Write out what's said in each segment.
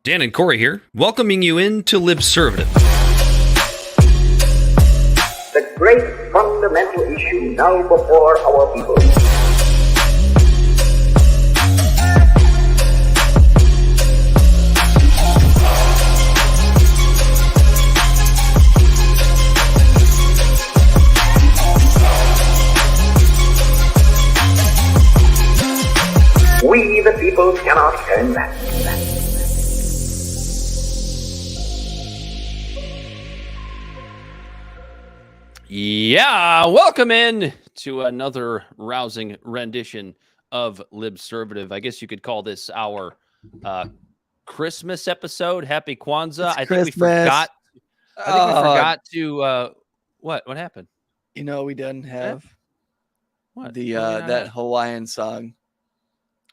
Dan and Corey here, welcoming you into Libservative. The great fundamental issue now before our people. We, the people, cannot turn back. Yeah, welcome in to another rousing rendition of Libservative. I guess you could call this our Christmas episode. Happy Kwanzaa. It's I think Christmas. we forgot. I think we forgot to what happened? You know, we didn't have What? the What do we not that have? Hawaiian song.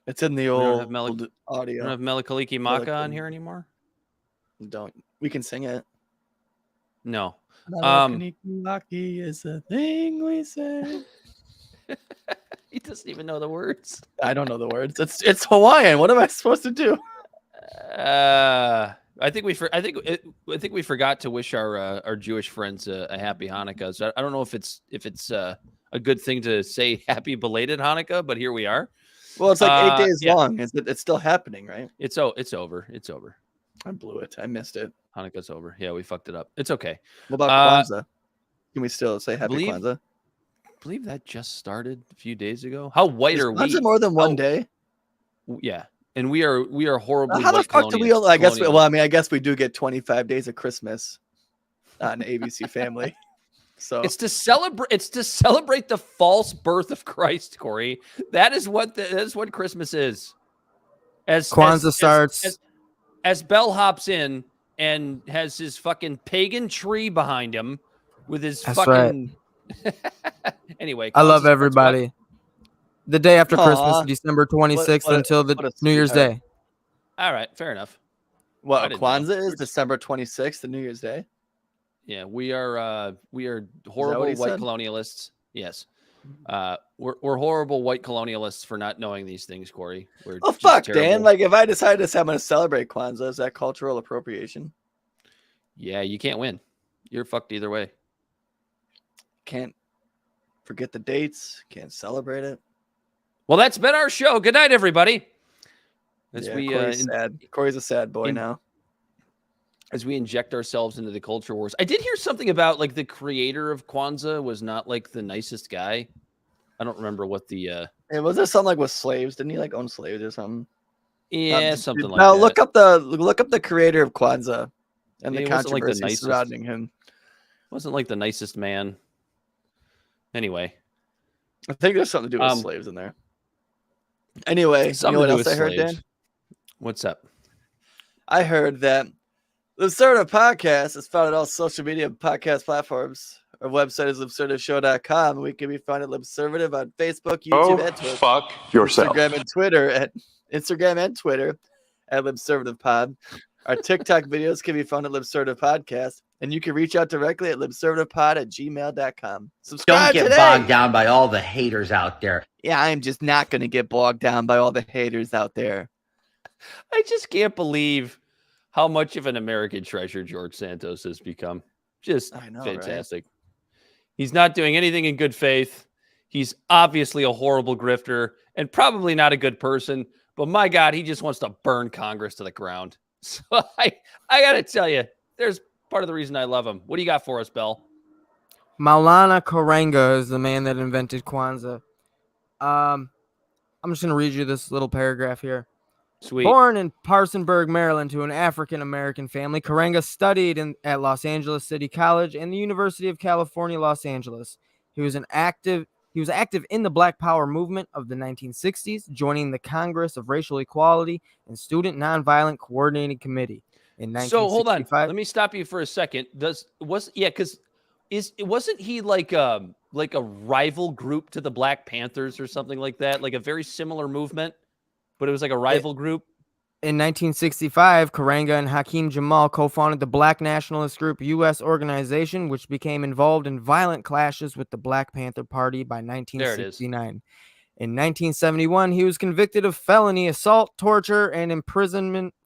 It's in the don't old have Meli- You audio. don't have Melikaliki Maka on Melikaliki. here anymore? We can sing it. No. Melikaliki is the thing we say. He doesn't even know the words. I don't know the words. It's Hawaiian. What am I supposed to do? I think we forgot to wish our Jewish friends a happy Hanukkah. So I don't know if it's a good thing to say happy belated Hanukkah, but here we are. Well, it's like 8 days yeah. long. It's still happening, right? It's over. I blew it. I missed it. Hanukkah's over. Yeah, we fucked it up. It's okay. What about Kwanzaa? Can we still say happy believe- Kwanzaa? I believe that just started a few days ago. How white Is are we? Kwanzaa more than one Oh, day? Yeah, and we are horribly. How the white fuck do we? colonial- I guess. colonial. Well, I mean, I guess we do get 25 days of Christmas on ABC Family. So It's to celebrate the false birth of Christ, Corey. That is what Christmas is. As Kwanzaa starts. As Bell hops in and has his fucking pagan tree behind him with his That's fucking. Anyway, I love Kwanzaa starts everybody. The day after Aw. Christmas, December 26th What a- until what a the New Year's sweetheart. Day. what? All right, fair enough. I what didn't know. Kwanzaa is December 26th, the New Year's Day. Yeah, we are horrible he white said? colonialists. Yes. We're horrible white colonialists for not knowing these things, Corey. We're Oh just fuck, Dan! terrible. Like if I decide to say I'm going to celebrate Kwanzaa, is that cultural appropriation? Yeah, you can't win. You're fucked either way. Can't forget the dates. Can't celebrate it. Well, that's been our show. Good night, everybody. As Yeah, we Corey's sad. Corey's a sad boy in- now. as we inject ourselves into the culture wars. I did hear something about like the creator of Kwanzaa was not like the nicest guy. I don't remember what the Hey, was there something like with slaves? Didn't he like own slaves or something? something like Now that. look up the creator of Kwanzaa and the He wasn't, like, the controversy nicest. surrounding him. Wasn't like the nicest man. Anyway, I think there's something to do with slaves in there. Anyway, you something know what to do else with I heard, slaves. Dan? What's up? I heard that the Absurda Podcast is found on all social media podcast platforms. Our website is absurdashow.com. We can be found at Libservative on Facebook, YouTube, and Twitch. Fuck yourself. Instagram and Twitter at LibservativePod. Our TikTok videos can be found at Libservative Podcast. And you can reach out directly at libservativepod@gmail.com. Subscribe Don't get today. bogged down by all the haters out there. Yeah, I'm just not going to get bogged down by all the haters out there. I just can't believe how much of an American treasure George Santos has become. Just I know, right? fantastic. He's not doing anything in good faith. He's obviously a horrible grifter and probably not a good person. But my God, he just wants to burn Congress to the ground. So I got to tell you, there's part of the reason I love him. What do you got for us, Bell? Maulana Karenga is the man that invented Kwanzaa. I'm just going to read you this little paragraph here. Sweet. Born in Parsonsburg, Maryland, to an African-American family, Karenga studied at Los Angeles City College and the University of California, Los Angeles. He was active in the Black Power movement of the 1960s, joining the Congress of Racial Equality and Student Nonviolent Coordinating Committee in 1965. So hold on. Let me stop you for a second. Because wasn't he like a rival group to the Black Panthers or something like that? Like a very similar movement, but it was like a rival group. In 1965, Karenga and Hakeem Jamal co-founded the Black Nationalist Group U.S. organization, which became involved in violent clashes with the Black Panther Party by 1969. In 1971, he was convicted of felony assault, torture, and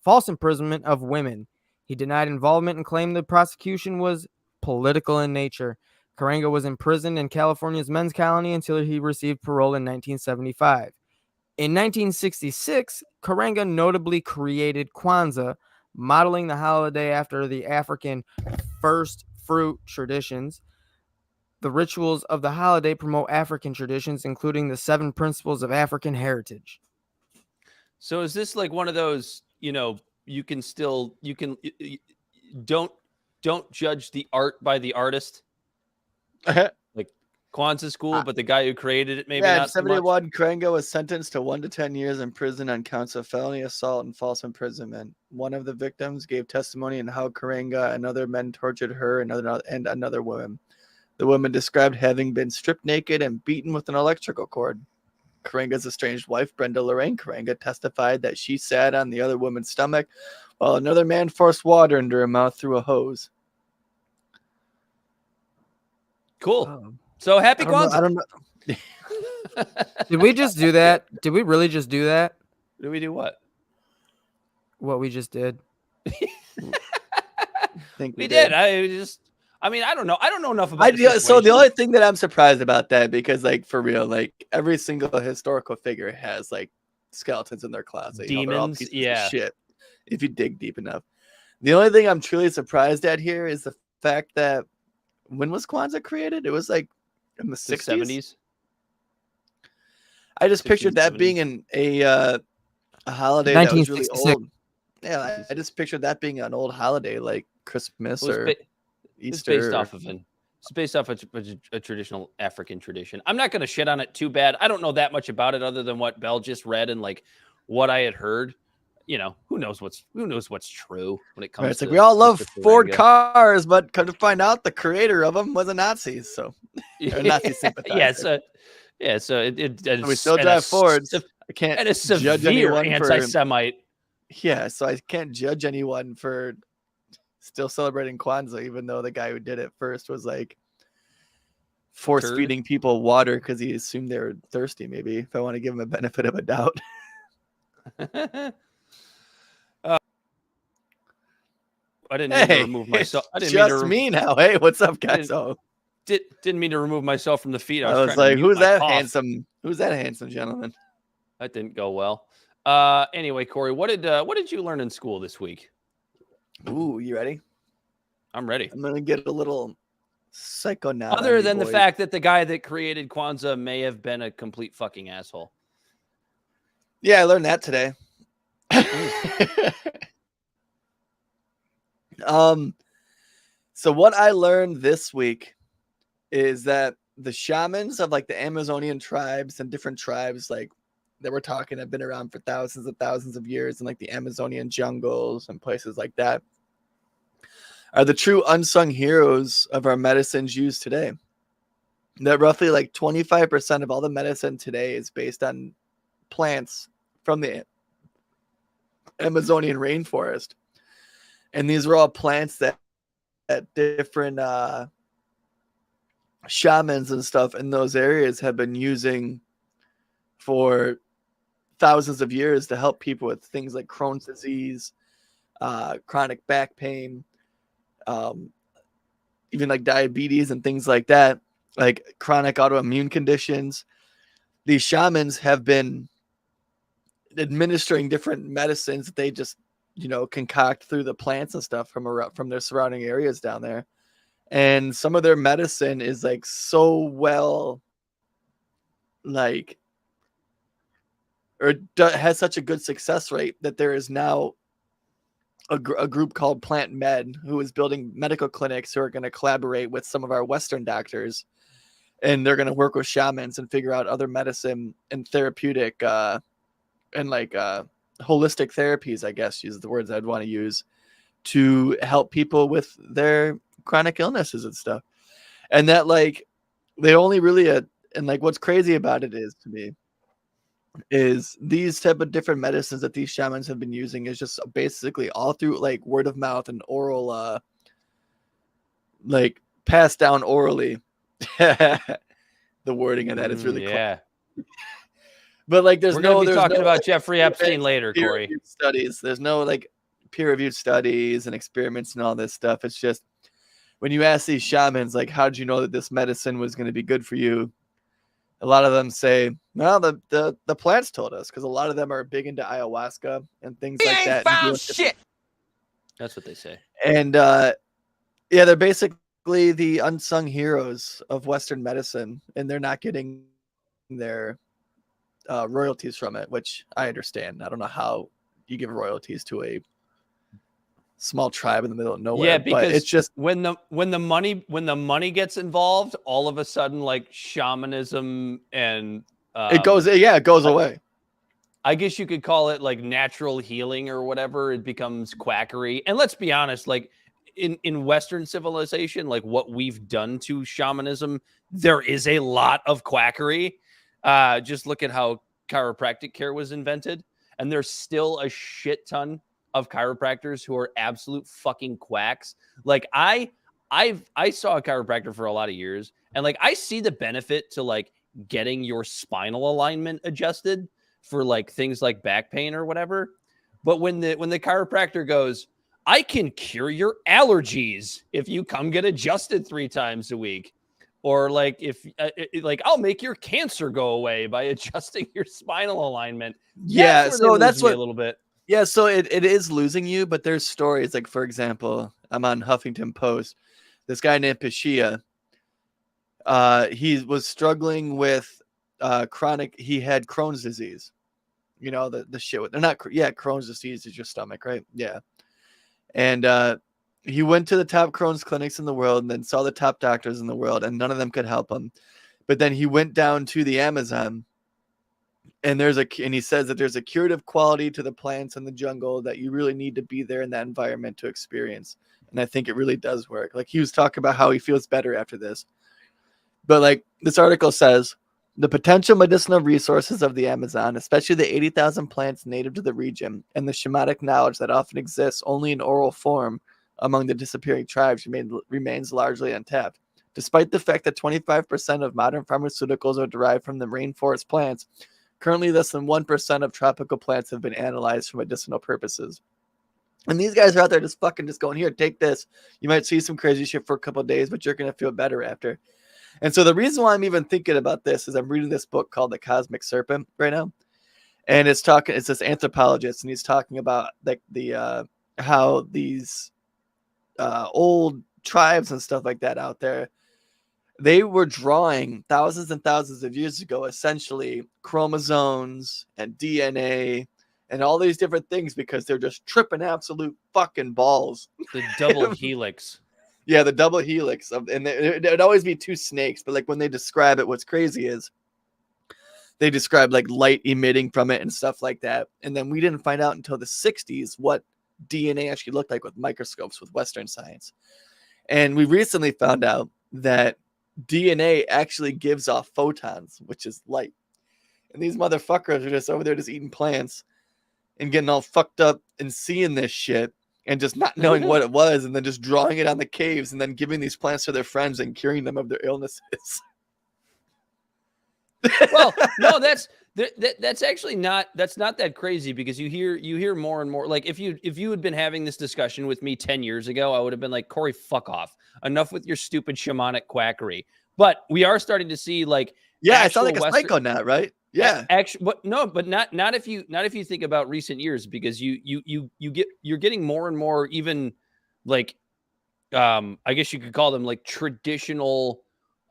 false imprisonment of women. He denied involvement and claimed the prosecution was political in nature. Karenga was imprisoned in California's men's colony until he received parole in 1975. In 1966, Karenga notably created Kwanzaa, modeling the holiday after the African first fruit traditions. The rituals of the holiday promote African traditions, including the 7 principles of African heritage. So is this like one of those, don't judge the art by the artist? Like Kwanzaa's cool, but the guy who created it, maybe in not so much. 71, Karenga was sentenced to 1 to 10 years in prison on counts of felony assault and false imprisonment. One of the victims gave testimony on how Karenga and other men tortured her and another woman. The woman described having been stripped naked and beaten with an electrical cord. Karenga's estranged wife, Brenda Lorraine Karenga, testified that she sat on the other woman's stomach while another man forced water into her mouth through a hose. Cool. So happy Kwanzaa. I don't know. Did we just do that? Did we really just do that? Did we do what? What we just did? Think We did. I don't know. I don't know enough about So the only thing that I'm surprised about that, because like for real, like every single historical figure has like skeletons in their closet. Demons, of shit. If you dig deep enough. The only thing I'm truly surprised at here is the fact that when was Kwanzaa created? It was like in the 60s? 70s. I just pictured that 70s. being a holiday that was really 1966. old. Yeah, I just pictured that being an old holiday like Christmas Well, or It's Easter. based off a traditional African tradition. I'm not going to shit on it too bad. I don't know that much about it other than what Bell just read and like what I had heard. Who knows what's true when it comes It's to like we all love Mr. Ford Karenga. cars, but come to find out the creator of them was a Nazi. So or Nazi sympathizer. So it we still drive Fords. I can't and a judge severe anyone anti-Semite. so I can't judge anyone for still celebrating Kwanzaa, even though the guy who did it first was like force feeding people water because he assumed they were thirsty. Maybe if I want to give him a benefit of a doubt. I didn't mean to remove myself. I didn't just me now. Hey, what's up, guys? Didn't mean to remove myself from the feed. I was like, who's that handsome? Who's that handsome gentleman? That didn't go well. Anyway, Corey, what did you learn in school this week? Ooh, you ready? I'm ready. I'm gonna get a little psychonaut. Other than the fact that the guy that created Kwanzaa may have been a complete fucking asshole. Yeah, I learned that today. So what I learned this week is that the shamans of like the Amazonian tribes and different tribes like that we're talking have been around for thousands of years in like the Amazonian jungles and places like that are the true unsung heroes of our medicines used today. That roughly like 25% of all the medicine today is based on plants from the Amazonian rainforest. And these were all plants that different shamans and stuff in those areas have been using for thousands of years to help people with things like Crohn's disease, chronic back pain, even like diabetes and things like that, like chronic autoimmune conditions. These shamans have been administering different medicines that they just, concoct through the plants and stuff from their surrounding areas down there. And some of their medicine is like so well, like, or has such a good success rate that there is now a group called Plant Med who is building medical clinics who are going to collaborate with some of our Western doctors, and they're going to work with shamans and figure out other medicine and therapeutic and like holistic therapies, I guess, use the words I'd want to use, to help people with their chronic illnesses and stuff. And that like they only really and like what's crazy about it is, to me, is these type of different medicines that these shamans have been using is just basically all through like word of mouth and oral like passed down orally. The wording of that is really yeah. But like, there's We're going to be there's talking no, about like, Jeffrey Epstein later, Corey. peer-reviewed studies. There's no like peer-reviewed studies and experiments and all this stuff. It's just when you ask these shamans, like, how did you know that this medicine was going to be good for you? A lot of them say, well, the plants told us, because a lot of them are big into ayahuasca and things like that. Found shit. That's what they say. And yeah, they're basically the unsung heroes of Western medicine, and they're not getting their royalties from it, which I understand. I don't know how you give royalties to a small tribe in the middle of nowhere. Yeah, because but it's just when the money gets involved, all of a sudden, like shamanism and it goes away. I guess you could call it like natural healing or whatever. It becomes quackery. And let's be honest, like in Western civilization, like what we've done to shamanism, there is a lot of quackery. Just look at how chiropractic care was invented. And there's still a shit ton of chiropractors who are absolute fucking quacks. Like I saw a chiropractor for a lot of years, and like I see the benefit to like getting your spinal alignment adjusted for like things like back pain or whatever. But when the chiropractor goes, I can cure your allergies if you come get adjusted 3 times a week. Or like if like I'll make your cancer go away by adjusting your spinal alignment. Yeah, so that's what a little bit. Yeah, so it is losing you, but there's stories like, for example, I'm on Huffington Post. This guy named Pashia, he was struggling with chronic. He had Crohn's disease. You know, the shit with, they're not, yeah, Crohn's disease is your stomach, right? Yeah. And he went to the top Crohn's clinics in the world and then saw the top doctors in the world, and none of them could help him. But then he went down to the Amazon, and he says that there's a curative quality to the plants in the jungle that you really need to be there in that environment to experience. And I think it really does work. Like, he was talking about how he feels better after this. But like this article says, the potential medicinal resources of the Amazon, especially the 80,000 plants native to the region, and the shamanic knowledge that often exists only in oral form among the disappearing tribes, remains largely untapped. Despite the fact that 25% of modern pharmaceuticals are derived from the rainforest plants, currently less than 1% of tropical plants have been analyzed for medicinal purposes. And these guys are out there just going, here, take this. You might see some crazy shit for a couple of days, but you're going to feel better after. And so the reason why I'm even thinking about this is I'm reading this book called The Cosmic Serpent right now. And it's this anthropologist, and he's talking about like how these old tribes and stuff like that out there, they were drawing thousands and thousands of years ago, essentially chromosomes and DNA and all these different things, because they're just tripping absolute fucking balls. The double helix. Yeah, the double helix. And it'd always be 2 snakes. But like when they describe it, what's crazy is they describe like light emitting from it and stuff like that. And then we didn't find out until the 60s what DNA actually looked like with microscopes with Western science. And we recently found out that DNA actually gives off photons, which is light. And these motherfuckers are just over there just eating plants and getting all fucked up and seeing this shit and just not knowing what it was, and then just drawing it on the caves and then giving these plants to their friends and curing them of their illnesses. Well, no, that's actually not that crazy, because you hear more and more. Like if you had been having this discussion with me 10 years ago, I would have been like, Corey, fuck off. Enough with your stupid shamanic quackery. But we are starting to see like, yeah, I sound like a psycho now, right? Yeah, actually, but not if you think about recent years, because you're getting more and more, even like I guess you could call them like traditional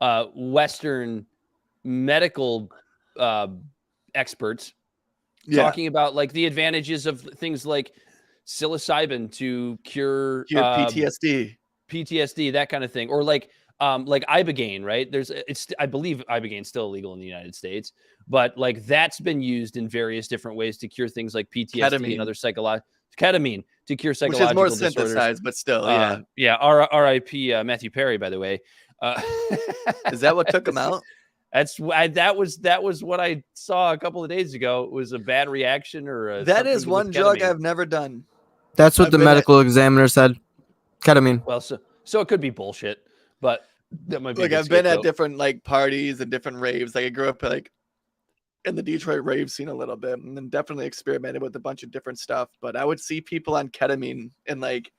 Western medical experts talking about like the advantages of things like psilocybin to cure PTSD, that kind of thing, or like ibogaine, right? I believe ibogaine's still illegal in the United States, but like that's been used in various different ways to cure things like PTSD ketamine. And other ketamine to cure psychological disorders. Which is more synthesized, but still, yeah. R.I.P. Matthew Perry, by the way. Is that what took him out? That was what I saw a couple of days ago. It was a bad reaction, or that is one drug I've never done. That's what the medical examiner said. Ketamine. Well, so it could be bullshit, but that might be. Like I've been at different like parties and different raves. Like I grew up like in the Detroit rave scene a little bit, and then definitely experimented with a bunch of different stuff. But I would see people on ketamine, and like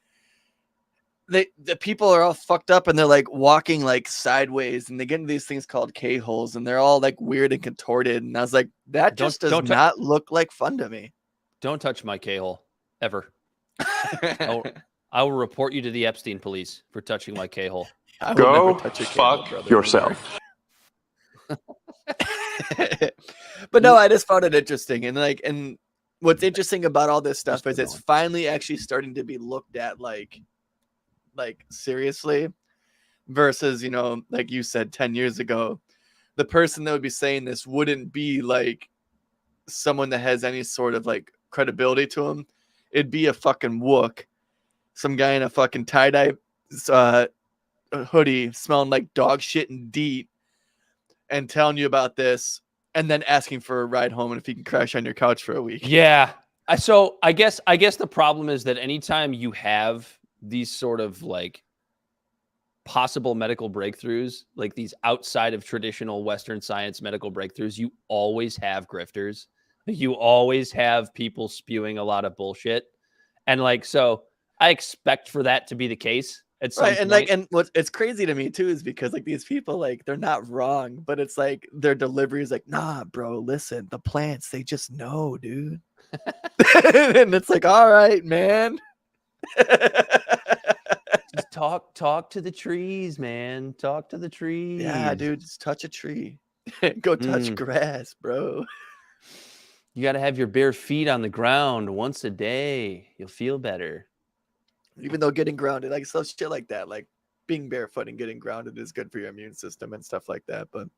the people are all fucked up, and they're like walking like sideways, and they get into these things called K-holes, and they're all like weird and contorted. And I was like, that just does not look like fun to me. Don't touch my K-hole ever. I will report you to the Epstein police for touching my K-hole. Go fuck yourself. But no, I just found it interesting, and what's interesting about all this stuff is it's finally actually starting to be looked at like seriously, versus, you know, like you said 10 years ago, the person that would be saying this wouldn't be like someone that has any sort of like credibility to him. It'd be a fucking wook, some guy in a fucking tie-dye hoodie smelling like dog shit and DEET, and telling you about this, and then asking for a ride home and if he can crash on your couch for a week. Yeah. So I guess the problem is that anytime you have these sort of like possible medical breakthroughs, like these outside of traditional Western science medical breakthroughs, you always have grifters. You always have people spewing a lot of bullshit. And like, so I expect for that to be the case at some point. And like, and what's it's crazy to me too is because like these people, like, they're not wrong, but it's like their delivery is like, nah, bro, listen, the plants, they just know, dude. And it's like, all right, man. Just talk to the trees, man. Talk to the trees. Yeah, dude, just touch a tree. Go touch grass, bro. You got to have your bare feet on the ground once a day. You'll feel better. Even though getting grounded, like stuff, shit like that, like being barefoot and getting grounded is good for your immune system and stuff like that. But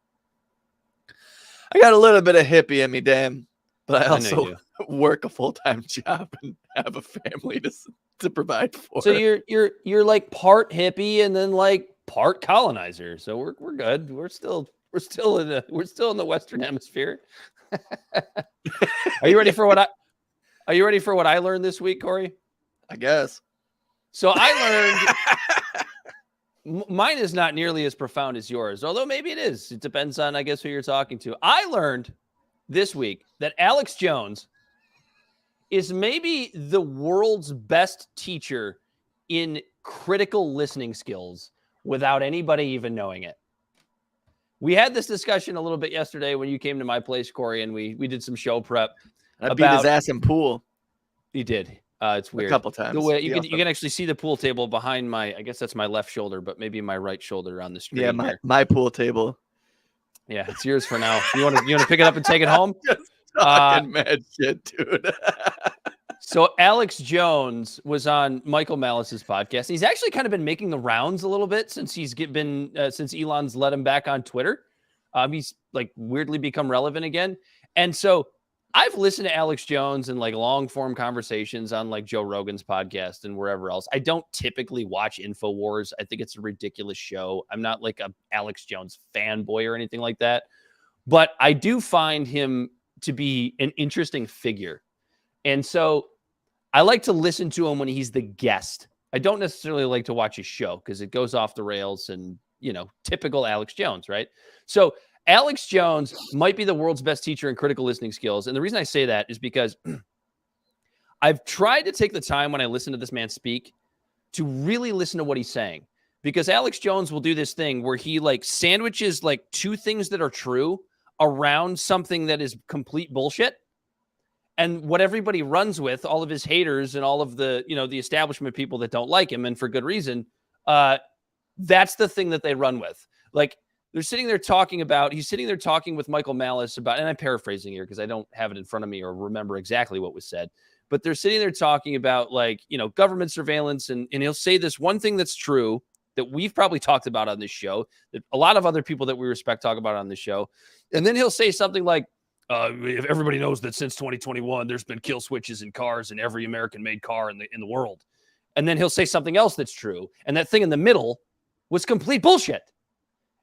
I got a little bit of hippie in me, damn. But I also work a full-time job and have a family to provide for. So you're like part hippie and then like part colonizer. So we're good. We're still in the Western Hemisphere. Are you ready for what I learned this week, Corey? I guess. So I learned mine is not nearly as profound as yours, although maybe it is. It depends on, I guess, who you're talking to. I learned this week that Alex Jones is maybe the world's best teacher in critical listening skills without anybody even knowing it. We had this discussion a little bit yesterday when you came to my place, Corey, and we did some show prep. I beat his ass in pool. You did. It's weird. A couple times. The way you can actually see the pool table behind my, I guess that's my left shoulder, but maybe my right shoulder on the screen. Yeah, my pool table. Yeah, it's yours for now. You want to pick it up and take it home? Just talking mad shit, dude. So Alex Jones was on Michael Malice's podcast. He's actually kind of been making the rounds a little bit since since Elon's let him back on Twitter. He's like weirdly become relevant again. And so I've listened to Alex Jones and like long form conversations on like Joe Rogan's podcast and wherever else. I don't typically watch InfoWars. I think it's a ridiculous show. I'm not like a Alex Jones fanboy or anything like that, but I do find him to be an interesting figure. And so I like to listen to him when he's the guest. I don't necessarily like to watch his show because it goes off the rails and, you know, typical Alex Jones, right? So Alex Jones might be the world's best teacher in critical listening skills. And the reason I say that is because I've tried to take the time when I listen to this man speak to really listen to what he's saying. Because Alex Jones will do this thing where he like sandwiches like two things that are true around something that is complete bullshit. And what everybody runs with, all of his haters and all of the, you know, the establishment people that don't like him, and for good reason, that's the thing that they run with. Like, he's sitting there talking with Michael Malice about, and I'm paraphrasing here because I don't have it in front of me or remember exactly what was said, but they're sitting there talking about like, you know, government surveillance. And he'll say this one thing that's true that we've probably talked about on this show, that a lot of other people that we respect talk about on this show. And then he'll say something like, if everybody knows that since 2021, there's been kill switches in cars in every American-made car in the world. And then he'll say something else that's true. And that thing in the middle was complete bullshit.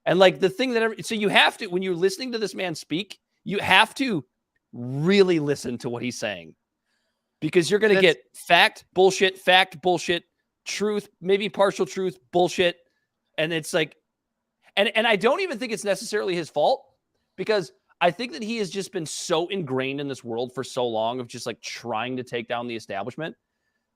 And like the thing so you have to, when you're listening to this man speak, you have to really listen to what he's saying. Because you're going to get fact, bullshit, truth, maybe partial truth, bullshit. And it's like, and I don't even think it's necessarily his fault, because I think that he has just been so ingrained in this world for so long of just like trying to take down the establishment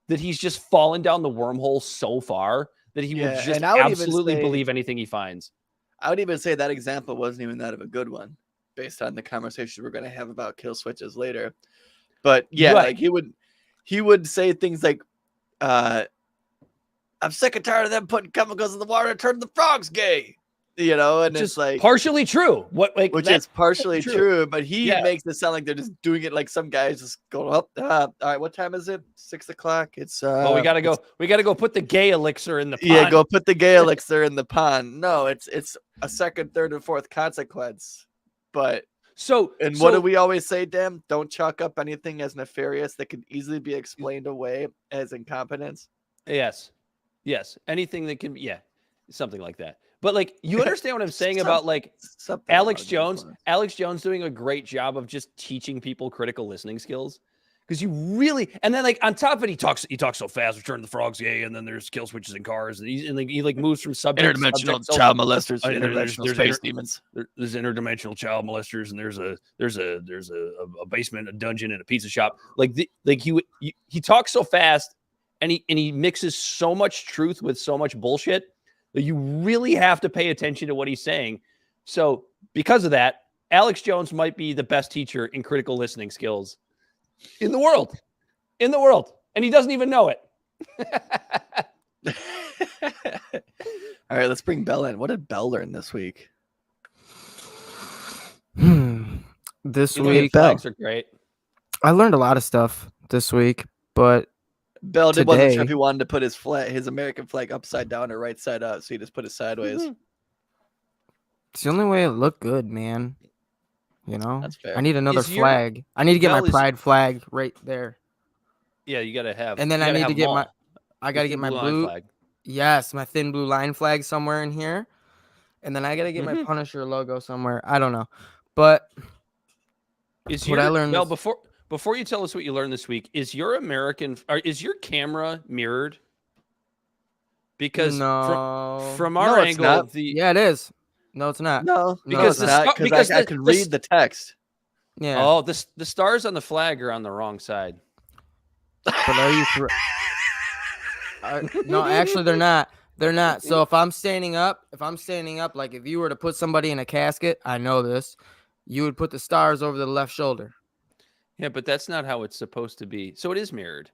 that he's just fallen down the wormhole so far that he will just absolutely believe anything he finds. I would even say that example wasn't even that of a good one based on the conversation we're going to have about kill switches later. But yeah, Right. like he would say things like, I'm sick and tired of them putting chemicals in the water to turn the frogs gay. You know, and Just it's like partially true. Which is partially true, but he makes it sound like they're just doing it like some guys just go up. All right, what time is it? 6 o'clock. It's we gotta go. We gotta go put the gay elixir in the pond. Yeah, go put the gay elixir in the pond. No, it's a second, third, and fourth consequence. But what do we always say, Dan? Don't chalk up anything as nefarious that can easily be explained away as incompetence. Yes. Anything that can, something like that. But like, you understand what I'm saying about like Alex Jones? Alex Jones doing a great job of just teaching people critical listening skills. Because you really, and then like on top of it, he talks so fast. Return the frogs gay, and then there's kill switches in cars, and he moves from subject to interdimensional subject. child molesters, interdimensional space demons. There's interdimensional child molesters, and there's a basement, a dungeon, and a pizza shop. He talks so fast, and he mixes so much truth with so much bullshit that you really have to pay attention to what he's saying. So because of that, Alex Jones might be the best teacher in critical listening skills in the world, and he doesn't even know it. All right, let's bring Bell in. What did Bell learn this week? This week, flags are great. I learned a lot of stuff this week, but Bell wasn't sure if he wanted to put his American flag upside down or right side up, so he just put it sideways. Mm-hmm. It's the only way it looked good, man. You know, that's fair. I need another flag. I need to get my pride flag right there. Yeah, you gotta have. And then I need to get I gotta get my blue flag. Yes, my thin blue line flag somewhere in here, and then I gotta get my Punisher logo somewhere. I don't know, but I learned. Well, before you tell us what you learned this week, is your camera mirrored? Because from our angle, it is. No, it's not. No, because I could read the text. Yeah. Oh, the stars on the flag are on the wrong side. But are you? No, actually, they're not. They're not. So if I'm standing up, like if you were to put somebody in a casket, I know this, you would put the stars over the left shoulder. Yeah, but that's not how it's supposed to be. So it is mirrored.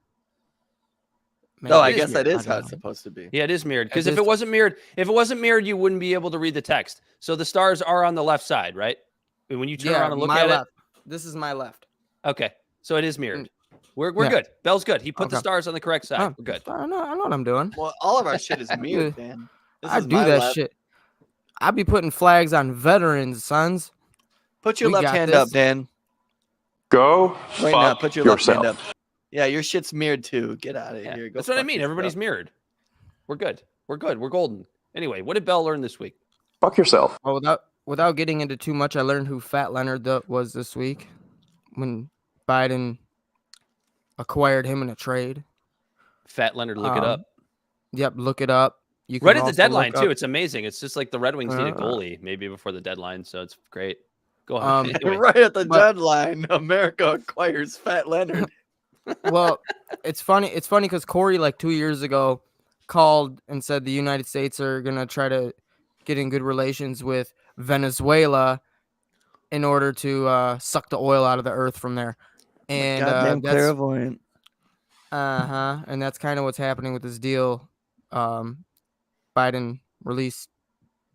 No, I guess that is how it's supposed to be. Yeah, it is mirrored. Because if it wasn't mirrored, you wouldn't be able to read the text. So the stars are on the left side, right? When you turn around and look at it. This is my left. Okay, so it is mirrored. We're good. Bell's good. He put the stars on the correct side. We're good. I know what I'm doing. Well, all of our shit is mirrored, man. I do that shit. I be putting flags on veterans, sons. Put your left hand up, Dan. Go put your left hand up. Yeah, your shit's mirrored too. Get out of here. That's what I mean. Everybody's mirrored. We're good. We're golden. Anyway, what did Bell learn this week? Fuck yourself. Well, without getting into too much, I learned who Fat Leonard was this week when Biden acquired him in a trade. Fat Leonard, look it up. Yep, look it up. You can right at the deadline too. It's amazing. It's just like the Red Wings need a goalie maybe before the deadline, so it's great. Go on. Anyway. Right at the deadline, America acquires Fat Leonard. Well, it's funny because Corey, like 2 years ago, called and said the United States are gonna try to get in good relations with Venezuela in order to suck the oil out of the earth from there. And goddamn clairvoyant. And that's kind of what's happening with this deal. Biden released,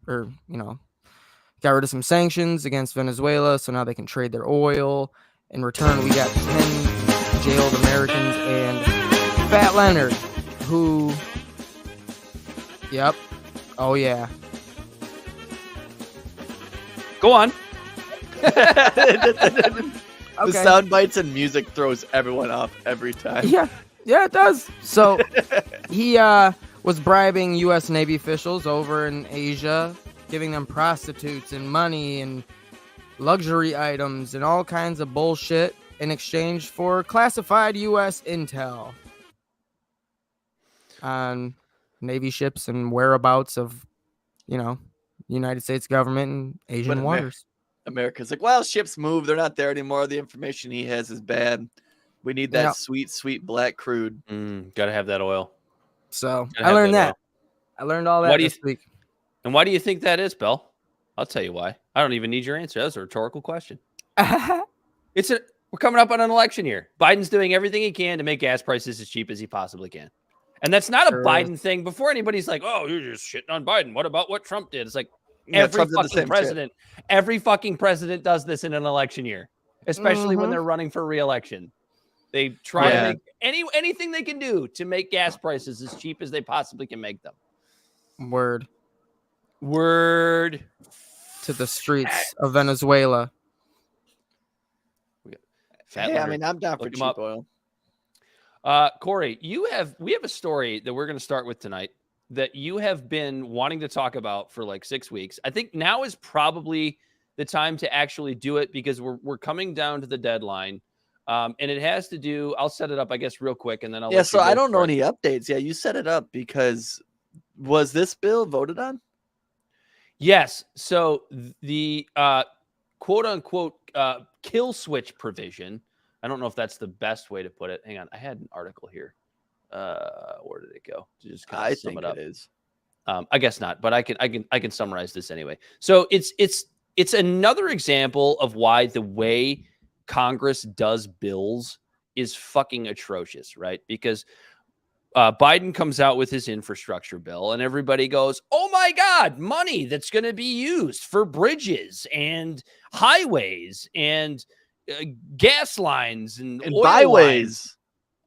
got rid of some sanctions against Venezuela, so now they can trade their oil. In return, we got 10 jailed Americans and Fat Leonard, who, oh yeah. Go on. The sound bites and music throws everyone off every time. Yeah, it does. So he was bribing U.S. Navy officials over in Asia, giving them prostitutes and money and luxury items and all kinds of bullshit in exchange for classified U.S. intel on Navy ships and whereabouts of, United States government and Asian waters. America's like, well, ships move. They're not there anymore. The information he has is bad. We need that Yeah. sweet, sweet black crude. Gotta have that oil. So Gotta I have learned that that. oil. I learned all Why that do you this week. And why do you think that is, Bill? I'll tell you why. I don't even need your answer. That was a rhetorical question. We're coming up on an election year. Biden's doing everything he can to make gas prices as cheap as he possibly can. And that's not a Biden thing. Before anybody's like, oh, you're just shitting on Biden. What about what Trump did? It's like every fucking president does this in an election year, especially when they're running for re-election. They try to make anything they can do to make gas prices as cheap as they possibly can make them. Word to the streets of Venezuela. I mean, I'm down for cheap oil. Corey, we have a story that we're going to start with tonight that you have been wanting to talk about for like 6 weeks. I think now is probably the time to actually do it because we're coming down to the deadline. And it has to do, I'll set it up, I guess, real quick, and then I'll so I don't know any updates. Yeah, you set it up because was this bill voted on? Yes. So the quote unquote kill switch provision. I don't know if that's the best way to put it. Hang on. I had an article here. Where did it go? To just kind of sum it up. It is. I guess not, but I can summarize this anyway. So it's another example of why the way Congress does bills is fucking atrocious, right? Because Biden comes out with his infrastructure bill and everybody goes, oh my God, money that's going to be used for bridges and highways and gas lines and byways,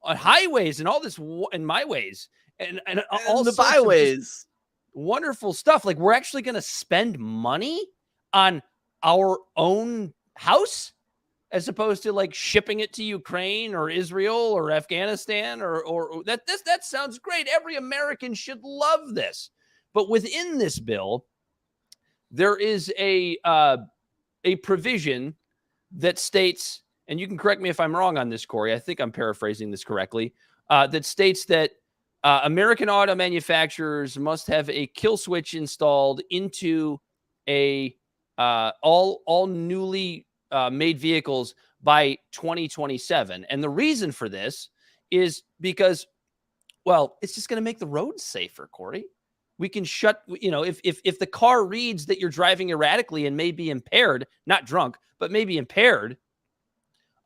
highways and all this and myways and all the byways. Wonderful stuff. Like we're actually going to spend money on our own house as opposed to like shipping it to Ukraine or Israel or Afghanistan or that sounds great. Every American should love this. But within this bill, there is a provision that states, and you can correct me if I'm wrong on this, Corey, I think I'm paraphrasing this correctly, that states that American auto manufacturers must have a kill switch installed into a all newly made vehicles by 2027. And the reason for this is because, well, it's just going to make the roads safer, Corey. We can shut, if the car reads that you're driving erratically and may be impaired, not drunk, but maybe impaired,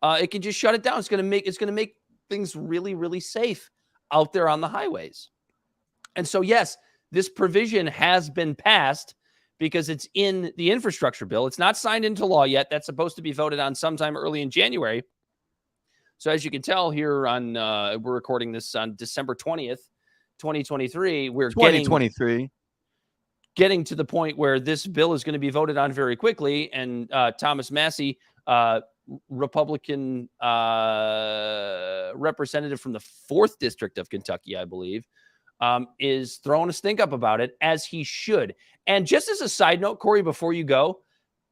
it can just shut it down. It's going to make things really, really safe out there on the highways. And so, yes, this provision has been passed because it's in the infrastructure bill. It's not signed into law yet. That's supposed to be voted on sometime early in January. So as you can tell here on, we're recording this on December 20th, 2023. We're getting to the point where this bill is going to be voted on very quickly. And Thomas Massie, Republican representative from the 4th District of Kentucky, I believe, is throwing a stink up about it, as he should. And just as a side note, Corey, before you go,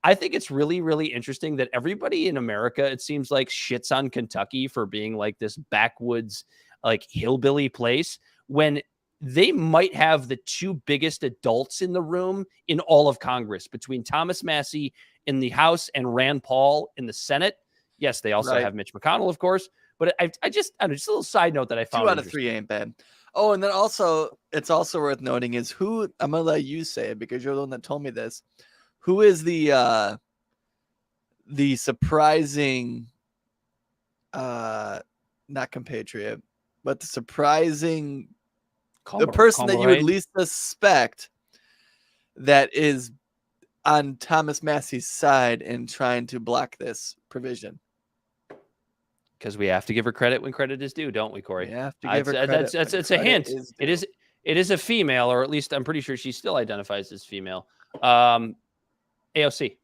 I think it's really, really interesting that everybody in America, it seems like, shits on Kentucky for being like this backwoods, like hillbilly place, when they might have the 2 biggest adults in the room in all of Congress, between Thomas Massie in the House and Rand Paul in the Senate. Yes, they also have Mitch McConnell, of course. But just a little side note that I found 2 out of 3 ain't bad. Oh, and then also, it's also worth noting is who, I'm going to let you say it because you're the one that told me this. Who is the surprising, not compatriot, but the surprising, the person that you would least suspect that is on Thomas Massie's side in trying to block this provision? Because we have to give her credit when credit is due, don't we, Corey? We have to give her credit. That's a hint. It is a female, or at least I'm pretty sure she still identifies as female. AOC.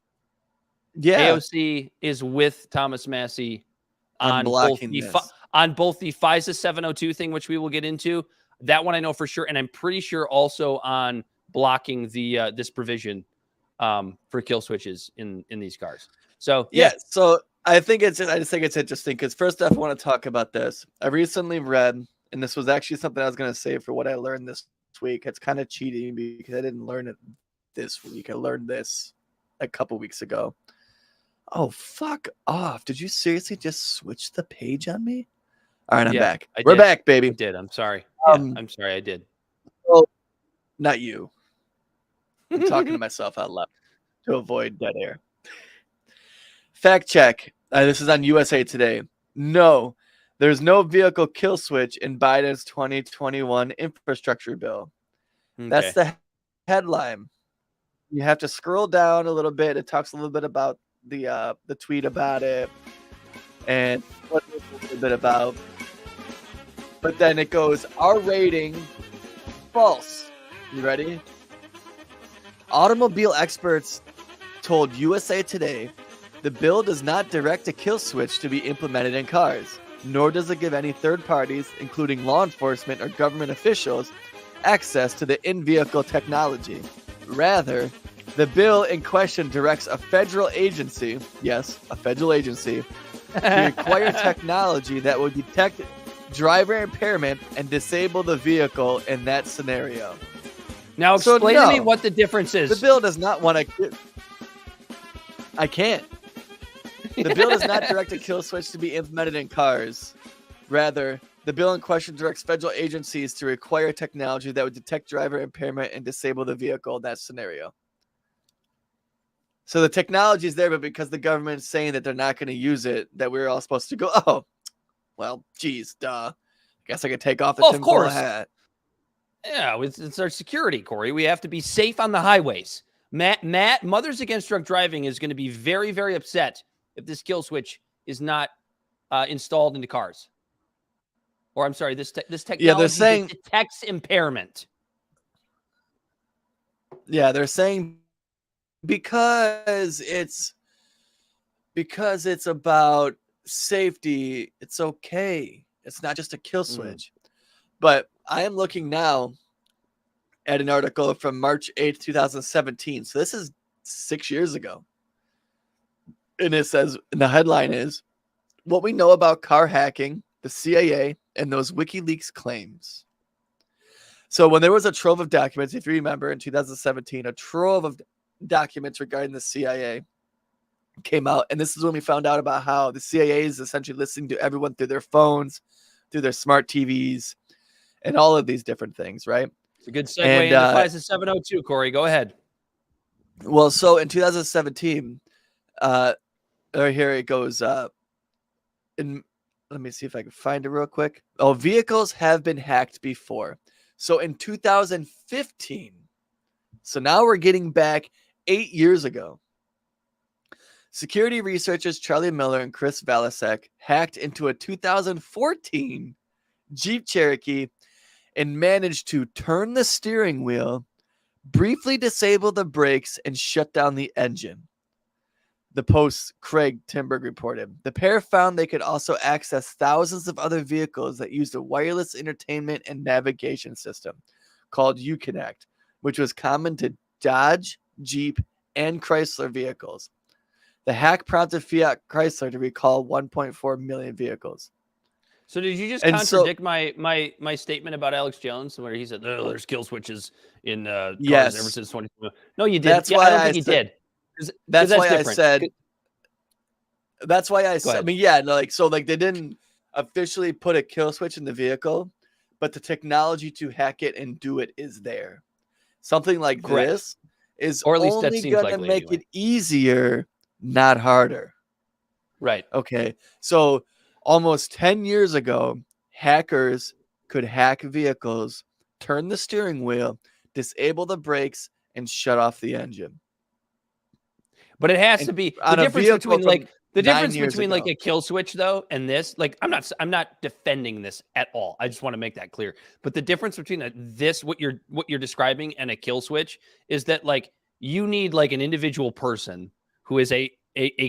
Yeah. AOC is with Thomas Massie on both the FISA 702 thing, which we will get into. That one I know for sure, and I'm pretty sure also on blocking the this provision for kill switches in these cars. So so I just think it's interesting because first off, I want to talk about this. I recently read, and this was actually something I was going to say for what I learned this week. It's kind of cheating because I didn't learn it this week. I learned this a couple weeks ago. Oh, fuck off. Did you seriously just switch the page on me? All right, I'm Yeah, back. I We're did. back, I baby. did. I'm sorry. Um, I'm sorry. I did. Well, not you. I'm talking to myself out loud to avoid dead air. Fact check. This is on USA Today. No, there's no vehicle kill switch in Biden's 2021 infrastructure bill. That's Okay. the headline. You have to scroll down a little bit. It talks a little bit about the tweet about it and what it's a little bit about. But then it goes, our rating, false. You ready? Automobile experts told USA Today the bill does not direct a kill switch to be implemented in cars, nor does it give any third parties, including law enforcement or government officials, access to the in-vehicle technology. Rather, the bill in question directs a federal agency, yes, a federal agency, to acquire technology that will detect driver impairment and disable the vehicle in that scenario. Now So, explain to me no. what the difference is. The bill does not want to... I can't. The bill does not direct a kill switch to be implemented in cars. Rather, the bill in question directs federal agencies to require technology that would detect driver impairment and disable the vehicle in that scenario. So the technology is there, but because the government is saying that they're not going to use it, that we're all supposed to go, oh, well, geez, duh. Guess I could take off the Of tinfoil course. hat. Yeah, it's our security, Corey. We have to be safe on the highways. Matt, Mothers Against Drunk Driving is going to be very, very upset if this kill switch is not installed into cars. Or I'm sorry, this technology Yeah, they're saying that detects impairment. Yeah, they're saying because it's about safety, it's okay. It's not just a kill switch. But I am looking now at an article from March 8th, 2017. So this is 6 years ago. And it says, and the headline is, what we know about car hacking, the CIA, and those WikiLeaks claims. So when there was a trove of documents, if you remember in 2017, a trove of documents regarding the CIA came out. And this is when we found out about how the CIA is essentially listening to everyone through their phones, through their smart TVs, and all of these different things, right? It's a good segue into FISA 702, Corey. Go ahead. Well, so in 2017, here it goes. And let me see if I can find it real quick. Oh, vehicles have been hacked before. So in 2015, so now we're getting back 8 years ago. Security researchers Charlie Miller and Chris Valasek hacked into a 2014 Jeep Cherokee and managed to turn the steering wheel, briefly disable the brakes, and shut down the engine. The Post's Craig Timberg reported. The pair found they could also access thousands of other vehicles that used a wireless entertainment and navigation system called Uconnect, which was common to Dodge, Jeep, and Chrysler vehicles. The hack prompted Fiat Chrysler to recall 1.4 million vehicles. So did you just contradict my statement about Alex Jones, where he said there's kill switches in cars yes. ever since 2020? No, you didn't. That's why I don't think you did. That's why different. I said. That's why I said. I mean, yeah, like they didn't officially put a kill switch in the vehicle, but the technology to hack it and do it is there. Something like this is or at least only that seems going to make it easier, not harder. Right. Okay. So almost 10 years ago, hackers could hack vehicles, turn the steering wheel, disable the brakes, and shut off the engine. But it has to be the difference between like a kill switch though and this. Like I'm not defending this at all. I just want to make that clear. But the difference between what you're describing and a kill switch is that like you need like an individual person who is a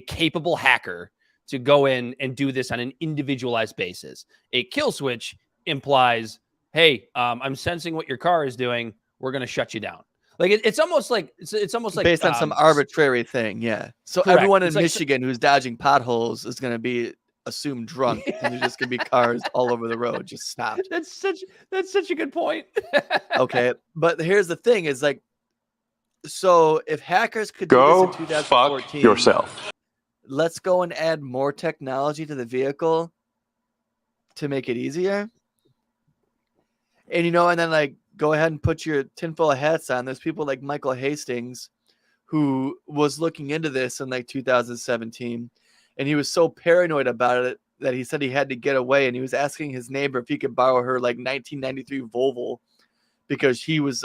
capable hacker to go in and do this on an individualized basis. A kill switch implies, hey, I'm sensing what your car is doing. We're going to shut you down. Like it's almost like based on some arbitrary thing, yeah. So correct. Everyone in Michigan who's dodging potholes is going to be assumed drunk, and there's just going to be cars all over the road just stopped. That's such a good point. Okay, but here's the thing: is like, so if hackers could go do this in 2014, fuck yourself. let's go and add more technology to the vehicle to make it easier. And, and then like go ahead and put your tinfoil hats on. There's people like Michael Hastings who was looking into this in like 2017. And he was so paranoid about it that he said he had to get away. And he was asking his neighbor if he could borrow her like 1993 Volvo because he was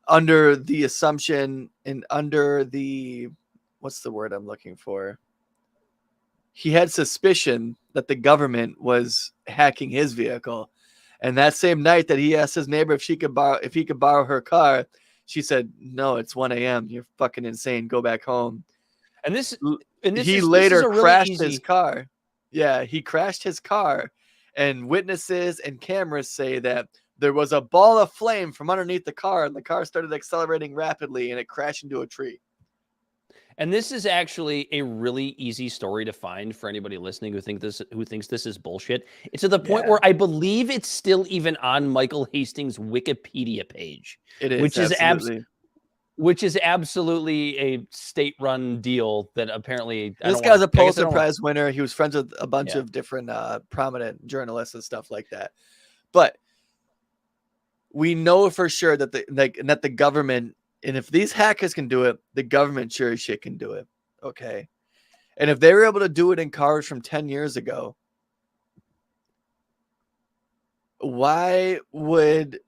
under the assumption and under the, what's the word I'm looking for? He had suspicion that the government was hacking his vehicle. And that same night that he asked his neighbor if he could borrow her car, she said, "No, it's 1 a.m. You're fucking insane. Go back home." And this he later crashed his car. Yeah, he crashed his car. And witnesses and cameras say that there was a ball of flame from underneath the car, and the car started accelerating rapidly, and it crashed into a tree. And this is actually a really easy story to find for anybody listening who thinks this is bullshit. It's to the point where I believe it's still even on Michael Hastings' Wikipedia page. It is, which is absolutely a state-run deal that apparently this guy's a Pulitzer Prize winner. He was friends with a bunch of different prominent journalists and stuff like that. But we know for sure that the government, and if these hackers can do it, the government sure as shit can do it. Okay. And if they were able to do it in cars from 10 years ago, why would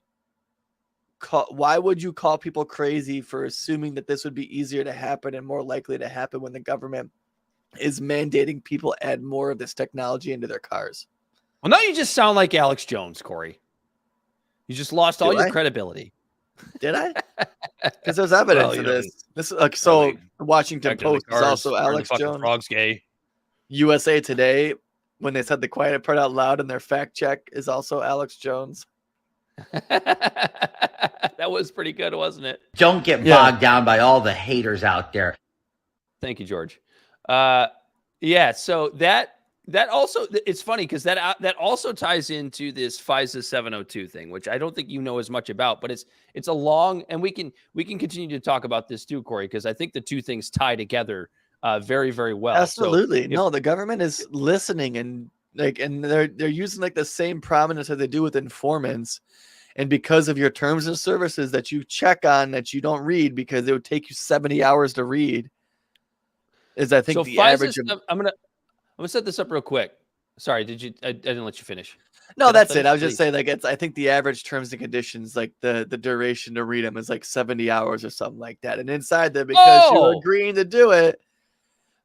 you call people crazy for assuming that this would be easier to happen and more likely to happen when the government is mandating people add more of this technology into their cars? Well, now you just sound like Alex Jones, Corey. You just lost all your credibility. Did I? Because there's evidence of this. This so the Washington Post is also Alex Jones. Frog's gay. USA Today, when they said the quiet part out loud in their fact check, is also Alex Jones. That was pretty good, wasn't it? Don't get bogged down by all the haters out there. Thank you, George. So that also, it's funny because that also ties into this FISA 702 thing, which I don't think you know as much about, but it's a long, and we can continue to talk about this too, Corey, because I think the two things tie together very, very well. Absolutely. So the government is listening and they're using like the same prominence that they do with informants. And because of your terms and services that you check on that you don't read because it would take you 70 hours to read, is I think so the average. I'm gonna set this up real quick. Sorry, I didn't let you finish. No, that's it. I was just saying, I think the average terms and conditions, like the duration to read them is like 70 hours or something like that. And inside there, because you're agreeing to do it,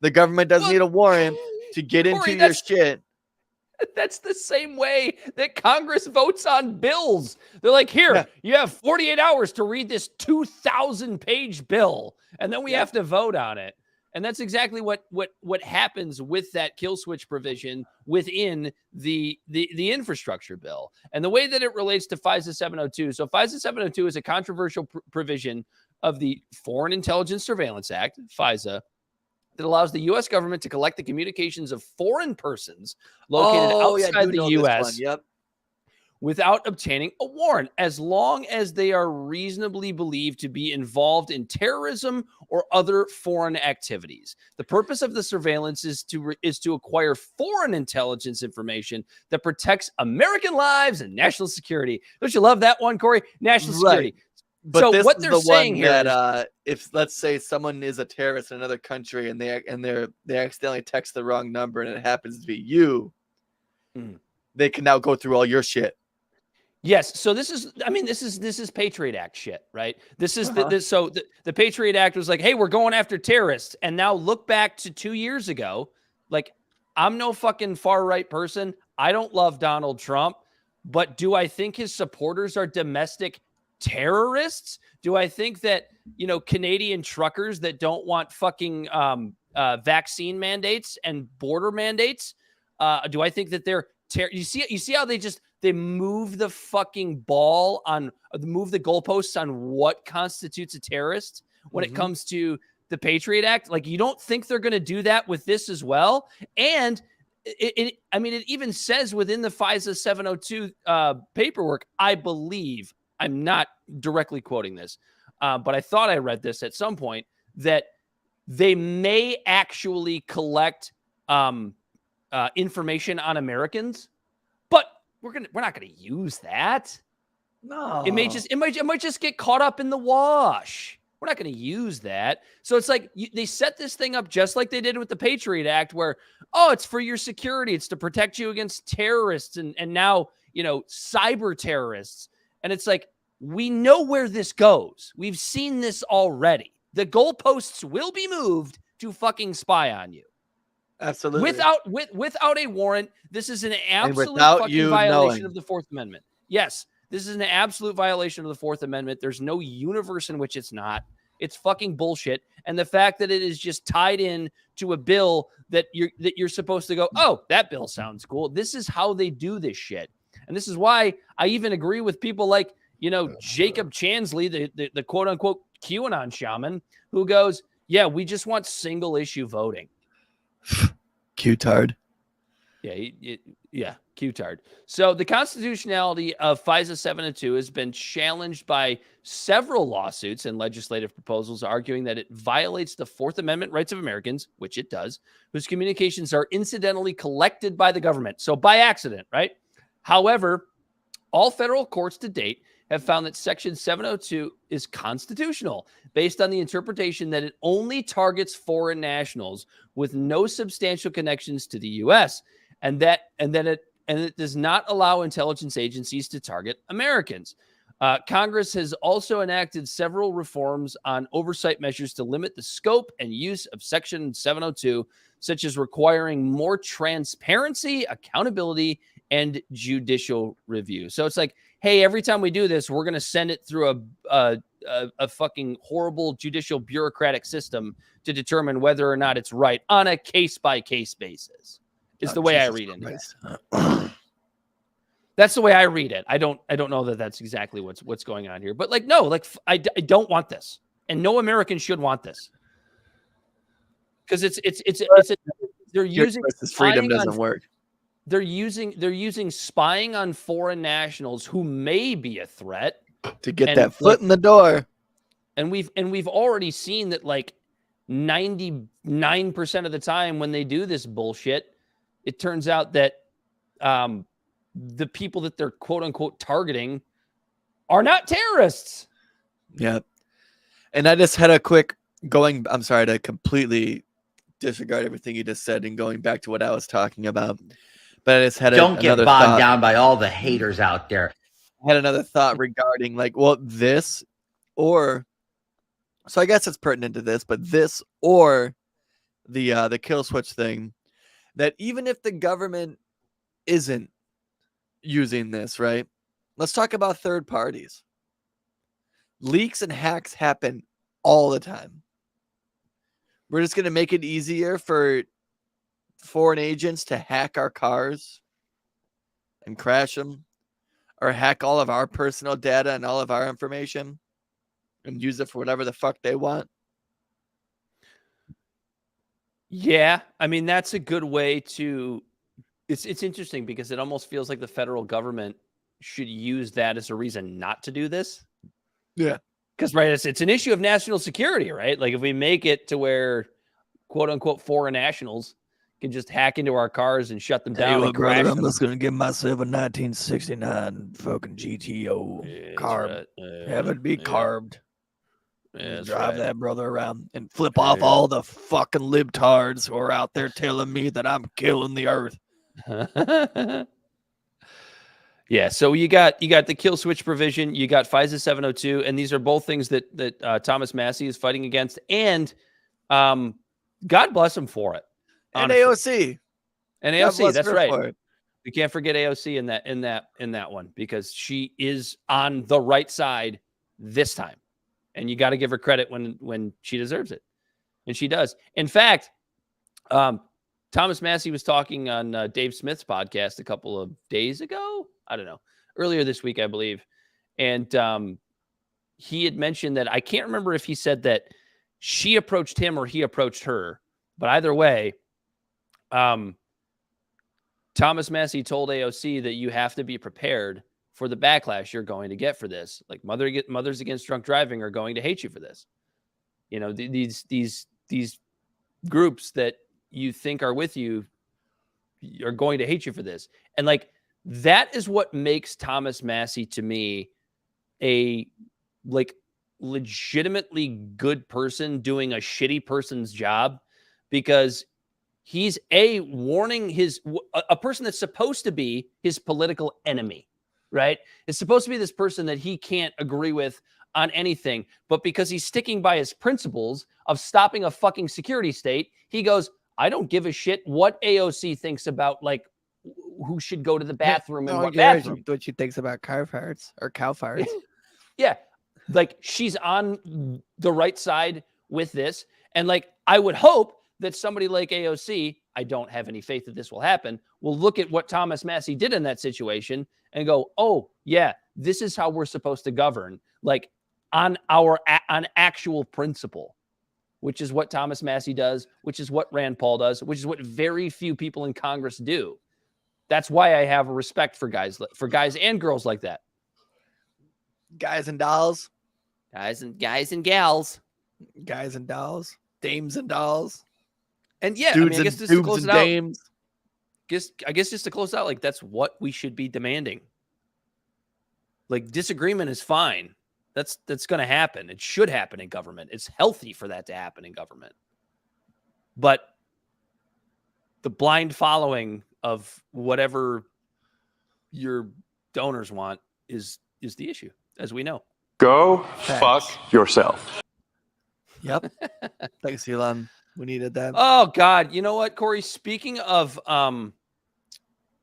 the government doesn't need a warrant to get into your shit. That's the same way that Congress votes on bills. They're like, here, you have 48 hours to read this 2,000-page bill, and then we have to vote on it. And that's exactly what happens with that kill switch provision within the infrastructure bill. And the way that it relates to FISA 702. So FISA 702 is a controversial provision of the Foreign Intelligence Surveillance Act, FISA, that allows the U.S. government to collect the communications of foreign persons located outside the U.S. without obtaining a warrant, as long as they are reasonably believed to be involved in terrorism or other foreign activities. The purpose of the surveillance is to acquire foreign intelligence information that protects American lives and national security. Don't you love that one, Corey? National security. But so this what is they're the saying one here that if let's say someone is a terrorist in another country and they accidentally text the wrong number and it happens to be you, they can now go through all your shit. Yes. So this is Patriot Act shit, right? This is the Patriot Act was like, hey, we're going after terrorists. And now look back to 2 years ago. Like, I'm no fucking far right person. I don't love Donald Trump, but do I think his supporters are domestic terrorists? Do I think that, Canadian truckers that don't want fucking vaccine mandates and border mandates, do I think that they're you see how they move the fucking ball move the goalposts on what constitutes a terrorist when it comes to the Patriot Act? Like, you don't think they're going to do that with this as well? And it even says within the FISA 702 paperwork, I believe, I'm not directly quoting this, but I thought I read this at some point, that they may actually collect information on Americans, but we're not gonna use that. No. It might just get caught up in the wash. We're not going to use that. So it's like they set this thing up just like they did with the Patriot Act, where, oh, it's for your security. It's to protect you against terrorists and now, cyber terrorists. And it's like, we know where this goes. We've seen this already. The goalposts will be moved to fucking spy on you. Absolutely. Without a warrant. This is an absolute without fucking you violation knowing. of the Fourth Amendment. Yes. This is an absolute violation of the Fourth Amendment. There's no universe in which it's not. It's fucking bullshit. And the fact that it is just tied in to a bill that you're supposed to go, oh, that bill sounds cool. This is how they do this shit. And this is why I even agree with people like, Jacob Chansley, the quote unquote QAnon shaman, who goes, yeah, we just want single issue voting. Q-tard. Yeah, Q-tard. So the constitutionality of FISA 702 has been challenged by several lawsuits and legislative proposals arguing that it violates the Fourth Amendment rights of Americans, which it does, whose communications are incidentally collected by the government. So by accident, right? However, all federal courts to date have found that Section 702 is constitutional based on the interpretation that it only targets foreign nationals with no substantial connections to the U.S., and it does not allow intelligence agencies to target Americans. Congress has also enacted several reforms on oversight measures to limit the scope and use of Section 702, such as requiring more transparency, accountability, and judicial review. So it's like, hey, every time we do this, we're going to send it through a fucking horrible judicial bureaucratic system to determine whether or not it's right on a case-by-case basis. Is the way Jesus I read it. That's the way I read it. I don't know that that's exactly what's going on here. But I don't want this, and no American should want this, because they're using freedom doesn't work. They're using spying on foreign nationals who may be a threat to get that foot in the door. And we've already seen that 99% of the time when they do this bullshit, it turns out that the people that they're quote unquote targeting are not terrorists. Yeah. And I just had a quick I'm sorry to completely disregard everything you just said and going back to what I was talking about. But I just had Don't get bogged down by all the haters out there. I had another thought regarding this or so I guess it's pertinent to this, but this or the kill switch thing, that even if the government isn't using this, right? Let's talk about third parties. Leaks and hacks happen all the time. We're just going to make it easier for foreign agents to hack our cars and crash them, or hack all of our personal data and all of our information and use it for whatever the fuck they want. Yeah, I mean, that's a good way to. It's interesting because it almost feels like the federal government should use that as a reason not to do this. Yeah, because right, it's an issue of national security, right? Like if we make it to where quote unquote foreign nationals can just hack into our cars and shut them down and crash them. I'm just gonna give myself a 1969 fucking GTO carb. Have it be carved. Yeah, drive that brother around and flip off all the fucking libtards who are out there telling me that I'm killing the earth. Yeah, so you got the kill switch provision, you got FISA 702, and these are both things that Thomas Massie is fighting against, and God bless him for it. Honestly. And AOC, that's right. We can't forget AOC in that one, because she is on the right side this time. And you got to give her credit when she deserves it. And she does. In fact, Thomas Massie was talking on Dave Smith's podcast a couple of days ago. I don't know. Earlier this week, I believe. And he had mentioned that, I can't remember if he said that she approached him or he approached her. But either way, Thomas Massie told AOC that you have to be prepared for the backlash you're going to get for this. Like Mothers Against Drunk Driving are going to hate you for this. You know, these these groups that you think are with you are going to hate you for this. And like, that is what makes Thomas Massie to me a like legitimately good person doing a shitty person's job, because he's warning a person that's supposed to be his political enemy, right? It's supposed to be this person that he can't agree with on anything, but because he's sticking by his principles of stopping a fucking security state, he goes, I don't give a shit what AOC thinks about like who should go to the bathroom and what bathroom. What she thinks about car farts or cow farts. Yeah. Like, she's on the right side with this. And like, I would hope that somebody like AOC, I don't have any faith that this will happen, will look at what Thomas Massie did in that situation and go, oh yeah, this is how we're supposed to govern, like on actual principle, which is what Thomas Massie does, which is what Rand Paul does, which is what very few people in Congress do. That's why I have a respect for guys and girls like that. Guys and dolls. Guys and gals. Guys and dolls. Dames and dolls. And yeah, dudes I guess just and to close it dames. out, I guess just to close out, like, that's what we should be demanding. Like, disagreement is fine. That's going to happen. It should happen in government. It's healthy for that to happen in government. But the blind following of whatever your donors want is the issue, as we know. Go fuck yourself. Yep. Thanks, Elon. We needed that. Oh God. You know what, Corey? Speaking of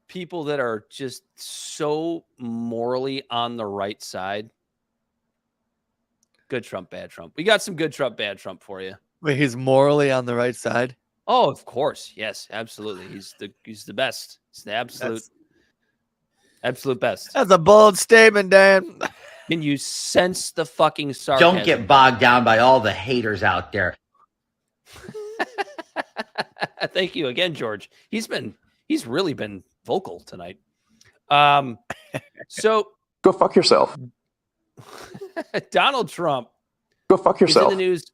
people that are just so morally on the right side. Good Trump, bad Trump. We got some good Trump, bad Trump for you. Wait, he's morally on the right side? Oh, of course. Yes, absolutely. He's the best. He's the absolute best. That's a bold statement, Dan. Can you sense the fucking sarcasm? Don't get bogged down by all the haters out there. Thank you again, George. He's really been vocal tonight. So go fuck yourself. Donald Trump. Go fuck yourself. Is in the news.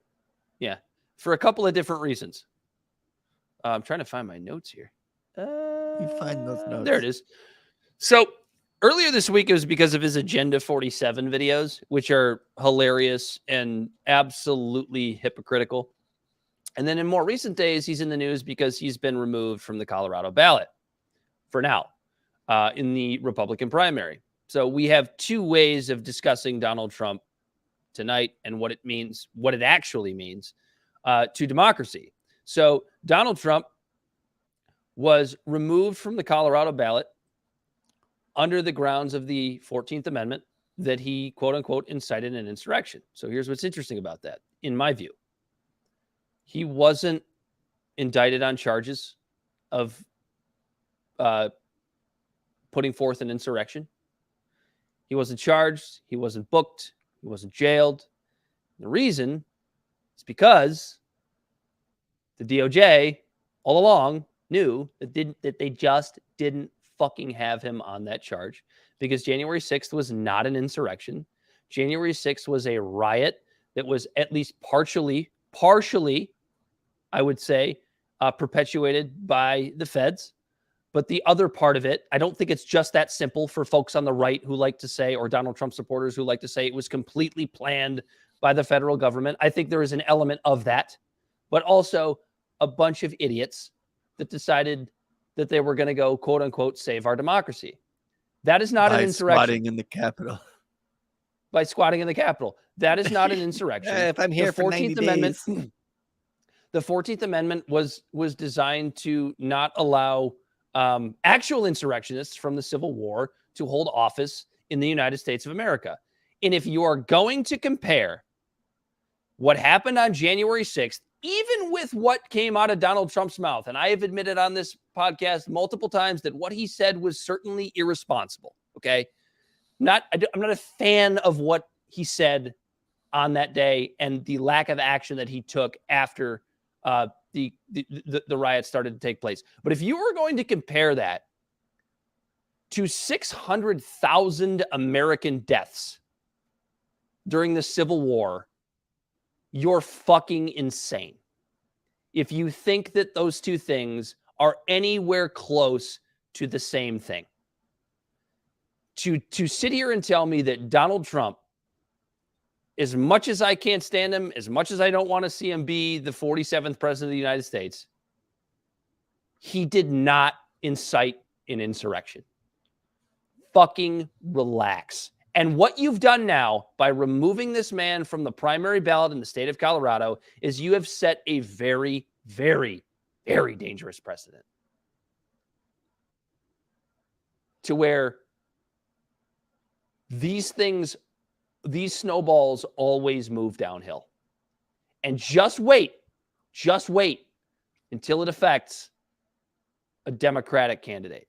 Yeah, for a couple of different reasons. I'm trying to find my notes here. You find those notes. There it is. So earlier this week, it was because of his Agenda 47 videos, which are hilarious and absolutely hypocritical. And then in more recent days, he's in the news because he's been removed from the Colorado ballot for now in the Republican primary. So we have two ways of discussing Donald Trump tonight and what it means, what it actually means to democracy. So Donald Trump was removed from the Colorado ballot under the grounds of the 14th Amendment that he, quote unquote, incited an insurrection. So here's what's interesting about that, in my view. He wasn't indicted on charges of putting forth an insurrection. He wasn't charged. He wasn't booked. He wasn't jailed. The reason is because the DOJ all along knew that they just didn't fucking have him on that charge, because January 6th was not an insurrection. January 6th was a riot that was at least partially, I would say, perpetuated by the feds. But the other part of it, I don't think it's just that simple for folks on the right who like to say, or Donald Trump supporters who like to say it was completely planned by the federal government. I think there is an element of that, but also a bunch of idiots that decided that they were going to go, quote unquote, save our democracy. That is not an insurrection. Squatting in the Capitol. By squatting in the Capitol. That is not an insurrection. If I'm here for 90 days. The 14th Amendment was designed to not allow actual insurrectionists from the Civil War to hold office in the United States of America. And if you are going to compare what happened on January 6th, even with what came out of Donald Trump's mouth, and I have admitted on this podcast multiple times that what he said was certainly irresponsible, okay? I'm not a fan of what he said on that day and the lack of action that he took after the riot started to take place. But if you were going to compare that to 600,000 American deaths during the Civil War, you're fucking insane. if you think that those two things are anywhere close to the same thing. To sit here and tell me that Donald Trump, as much as I can't stand him, as much as I don't want to see him be the 47th president of the United States, he did not incite an insurrection. Fucking relax. And what you've done now by removing this man from the primary ballot in the state of Colorado is you have set a very, very, very dangerous precedent. To where these things, these snowballs always move downhill. And just wait until it affects a Democratic candidate.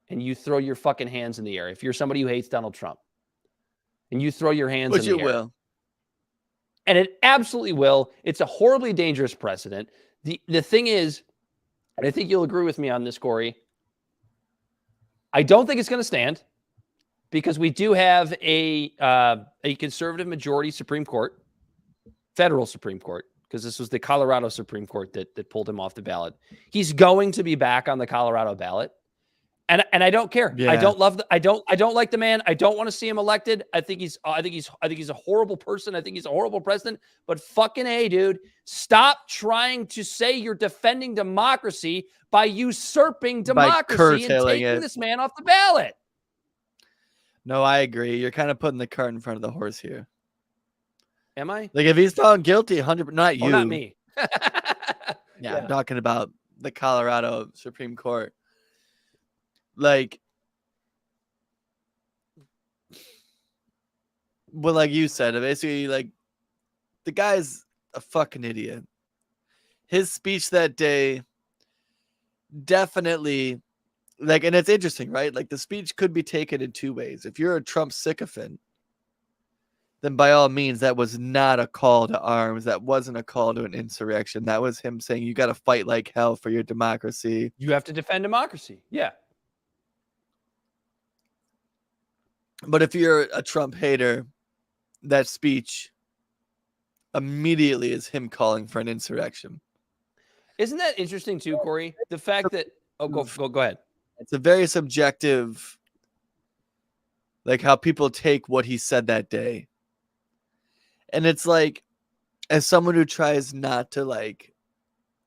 And you throw your fucking hands in the air. If you're somebody who hates Donald Trump, and you throw your hands in the air. Which it will. And it absolutely will. It's a horribly dangerous precedent. The thing is, and I think you'll agree with me on this, Corey, I don't think it's going to stand because we do have a conservative majority Supreme Court, federal Supreme Court, because this was the Colorado Supreme Court that pulled him off the ballot. He's going to be back on the Colorado ballot. And I don't care. Yeah. I don't like the man. I don't want to see him elected. I think he's a horrible person. I think he's a horrible president. But fucking A, dude, stop trying to say you're defending democracy by usurping democracy and taking this man off the ballot. No, I agree. You're kind of putting the cart in front of the horse here. Am I? Like if he's found guilty, 100%, not you, not me. Yeah, I'm talking about the Colorado Supreme Court. Like, well, like you said, basically, like, the guy's a fucking idiot. His speech that day definitely, like, and it's interesting, right? Like, the speech could be taken in two ways. If you're a Trump sycophant, then by all means, that was not a call to arms. That wasn't a call to an insurrection. That was him saying, you got to fight like hell for your democracy. You have to defend democracy. Yeah. But if you're a Trump hater, that speech immediately is him calling for an insurrection. Isn't that interesting too, Corey? The fact that go ahead. It's a very subjective, like how people take what he said that day. And it's like, as someone who tries not to like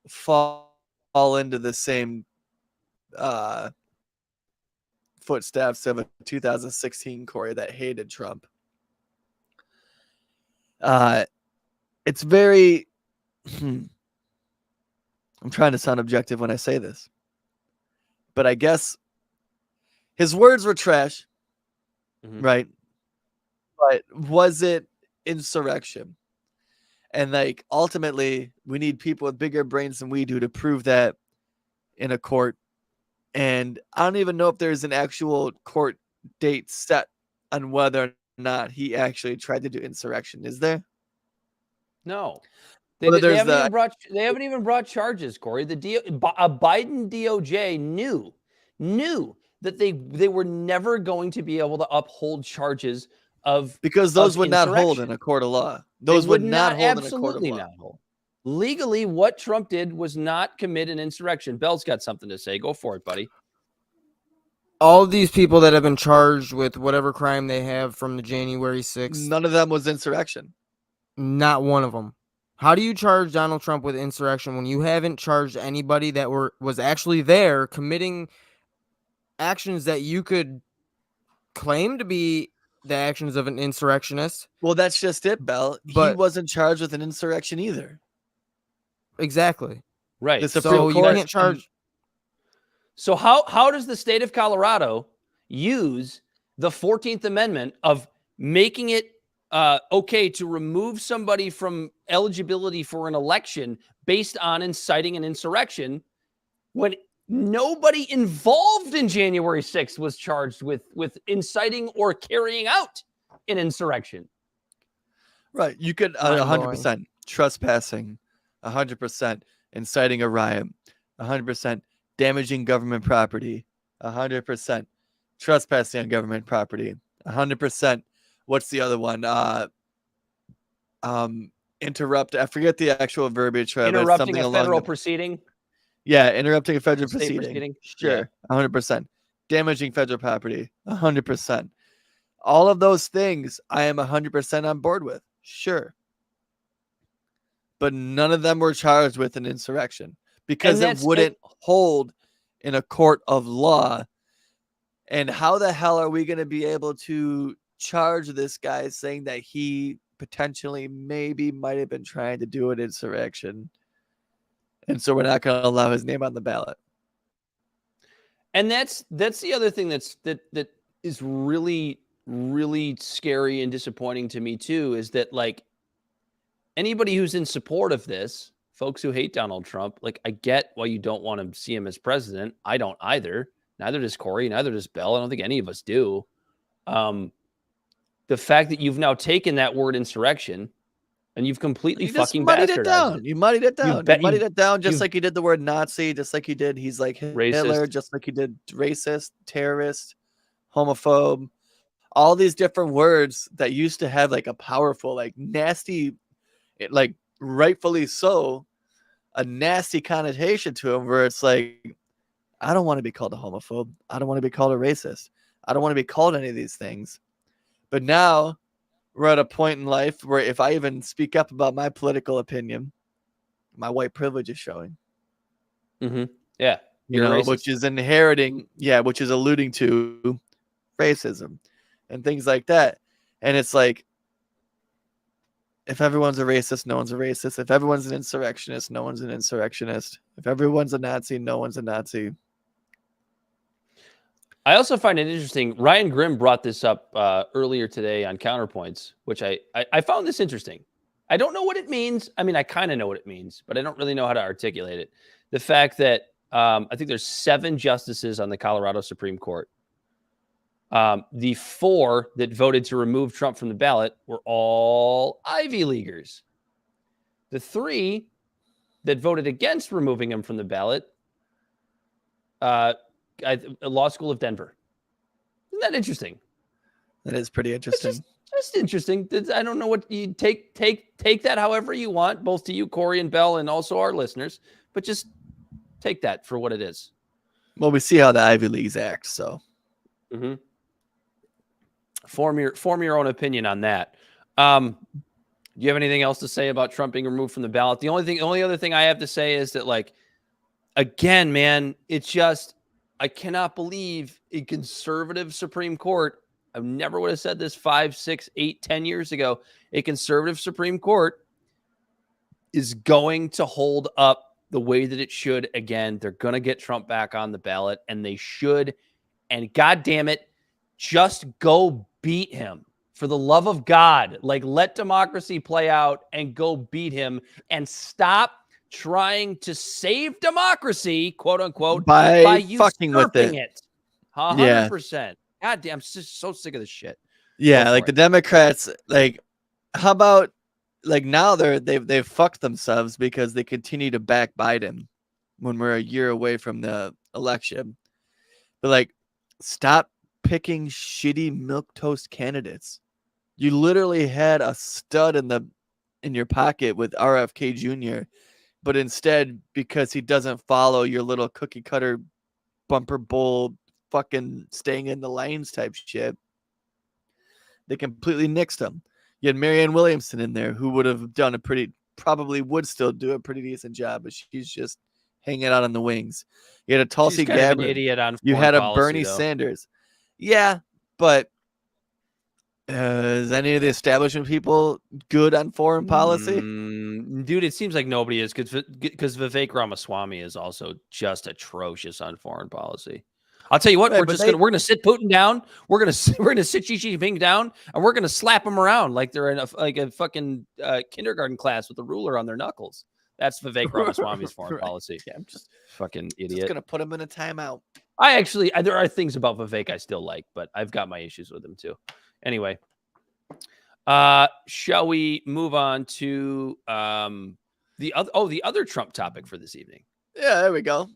fall into the same footsteps of a 2016 Corey that hated Trump. It's very I'm trying to sound objective when I say this, but I guess his words were trash, right? But was it insurrection? And like ultimately we need people with bigger brains than we do to prove that in a court. And I don't even know if there's an actual court date set on whether or not he actually tried to do insurrection. Is there? No. They haven't even brought charges, Corey. A Biden DOJ knew that they were never going to be able to uphold charges because those would not hold in a court of law. Those would not hold in a court of law. Legally, what Trump did was not commit an insurrection. Bell's got something to say. Go for it, buddy. All of these people that have been charged with whatever crime they have from the January 6th. None of them was insurrection. Not one of them. How do you charge Donald Trump with insurrection when you haven't charged anybody that was actually there committing actions that you could claim to be the actions of an insurrectionist? Well, that's just it, Bell. He wasn't charged with an insurrection either. Exactly. Right. So you can't charge. So how does the state of Colorado use the 14th Amendment of making it okay to remove somebody from eligibility for an election based on inciting an insurrection when nobody involved in January 6th was charged with inciting or carrying out an insurrection? Right. You could 100% trespassing, 100% inciting a riot, 100% damaging government property, 100% trespassing on government property, 100%. What's the other one? interrupt. I forget the actual verbiage. But Interrupting something a along federal the, proceeding. yeah, interrupting a federal State proceeding. Yeah. Sure, 100%. Damaging federal property, 100%. All of those things, I am 100% on board with. Sure, but none of them were charged with an insurrection because it wouldn't hold in a court of law. And how the hell are we going to be able to charge this guy saying that he potentially maybe might have been trying to do an insurrection? And so we're not going to allow his name on the ballot. And that's the other thing that is really, really scary and disappointing to me too, is that like anybody who's in support of this, folks who hate Donald Trump, like I get why you don't want to see him as president. I don't either. Neither does Corey. Neither does Bell. I don't think any of us do. The fact that you've now taken that word insurrection and you've completely fucking muddied bastardized it down. it. You muddied it down. You muddied it down just like he did the word Nazi, just like he did. He's like Hitler, Racist. just like he did racist, terrorist, homophobe. All these different words that used to have like a powerful, like nasty, like rightfully so, a nasty connotation to him where it's like, I don't want to be called a homophobe. I don't want to be called a racist. I don't want to be called any of these things. But now we're at a point in life where if I even speak up about my political opinion, my white privilege is showing. Mm-hmm. Yeah. You know, which is inheriting, which is alluding to racism and things like that. And it's like, if everyone's a racist, no one's a racist. If everyone's an insurrectionist, no one's an insurrectionist. If everyone's a Nazi, no one's a Nazi. I also find it interesting. Ryan Grimm brought this up earlier today on Counterpoints, which I found this interesting. I don't know what it means. I mean, I kind of know what it means, but I don't really know how to articulate it. The fact that I think there's 7 justices on the Colorado Supreme Court. The 4 that voted to remove Trump from the ballot were all Ivy Leaguers. The 3 that voted against removing him from the ballot, Law School of Denver. Isn't that interesting? That is pretty interesting. Just interesting. I don't know what you take that however you want, both to you, Corey and Bell, and also our listeners, but just take that for what it is. Well, we see how the Ivy Leagues act, so. Mm-hmm. Form your own opinion on that. Do you have anything else to say about Trump being removed from the ballot? The only other thing I have to say is that, like, again, man, it's just, I cannot believe a conservative Supreme Court. I never would have said this 5, 6, 8, 10 years ago. A conservative Supreme Court is going to hold up the way that it should. Again, they're going to get Trump back on the ballot, and they should. And God damn it, just go beat him. For the love of God, like, let democracy play out and go beat him, and stop trying to save democracy, quote unquote, by fucking with it. 100%. God damn, I'm just so sick of this shit. Yeah, like the Democrats, like, how about, like, now they've fucked themselves because they continue to back Biden when we're a year away from the election. But, like, stop picking shitty milquetoast candidates. You literally had a stud in your pocket with RFK Jr., but instead, because he doesn't follow your little cookie cutter bumper bowl fucking staying in the lanes type shit, they completely nixed him. You had Marianne Williamson in there, who would have done probably would still do a pretty decent job, but she's just hanging out on the wings. You had a Tulsi Gabbard. An idiot on you had a policy, Bernie Sanders. Yeah, but is any of the establishment people good on foreign policy? Dude, it seems like nobody is, because Vivek Ramaswamy is also just atrocious on foreign policy. I'll tell you what, we're gonna sit Putin down. We're gonna sit Xi Jinping down, and we're gonna slap them around like they're in a fucking kindergarten class with a ruler on their knuckles. That's Vivek Ramaswamy's foreign policy. Yeah, I'm just fucking idiot. Just gonna put him in a timeout. There are things about Vivek I still like, but I've got my issues with him too. Anyway, shall we move on to the other Trump topic for this evening? Yeah, there we go.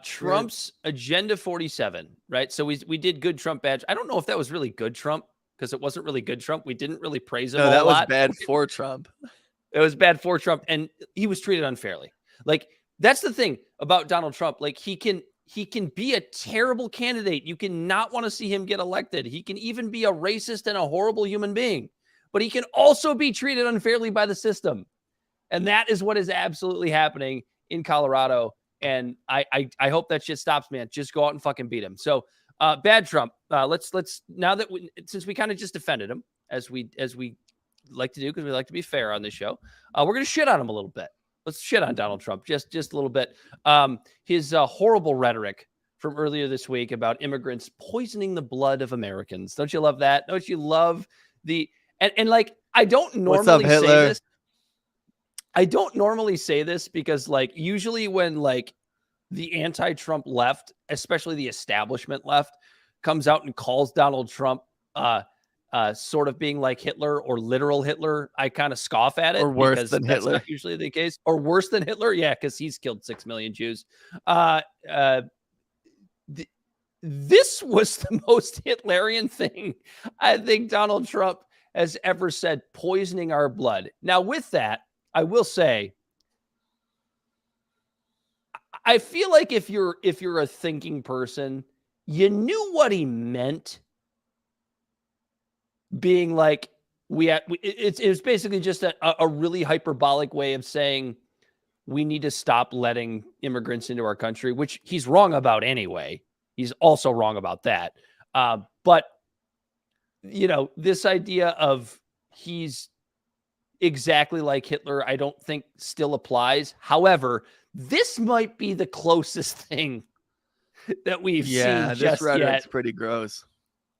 Trump's Agenda 47, right? So we did good Trump badge. I don't know if that was really good Trump. because it wasn't really good Trump. We didn't really praise him. No, a that was lot. bad for Trump. It was bad for Trump, and he was treated unfairly. Like, that's the thing about Donald Trump. Like, he can be a terrible candidate. You can not want to see him get elected. He can even be a racist and a horrible human being, but he can also be treated unfairly by the system. And that is what is absolutely happening in Colorado. And I hope that shit stops, man. Just go out and fucking beat him. So bad Trump. Let's now that since we kind of just defended him as we like to do, because we like to be fair on this show, we're going to shit on him a little bit. Let's shit on Donald Trump just a little bit. His horrible rhetoric from earlier this week about immigrants poisoning the blood of Americans. Don't you love that? Don't you love the and like, I don't normally say this. I don't normally say this because, like, usually when like the anti-Trump left, especially the establishment left, comes out and calls Donald Trump sort of being like Hitler or literal Hitler, I kind of scoff at it. Or worse than that's Hitler. not usually the case. Or worse than Hitler. Yeah, because he's killed 6 million Jews. This was the most Hitlerian thing I think Donald Trump has ever said, poisoning our blood. Now, with that, I will say, I feel like if you're a thinking person, you knew what he meant. Being like, it was basically just a really hyperbolic way of saying we need to stop letting immigrants into our country, which he's wrong about anyway. He's also wrong about that. But, you know, this idea of he's exactly like Hitler, I don't think still applies. However, this might be the closest thing that we've seen this just rhetoric's yet. pretty gross.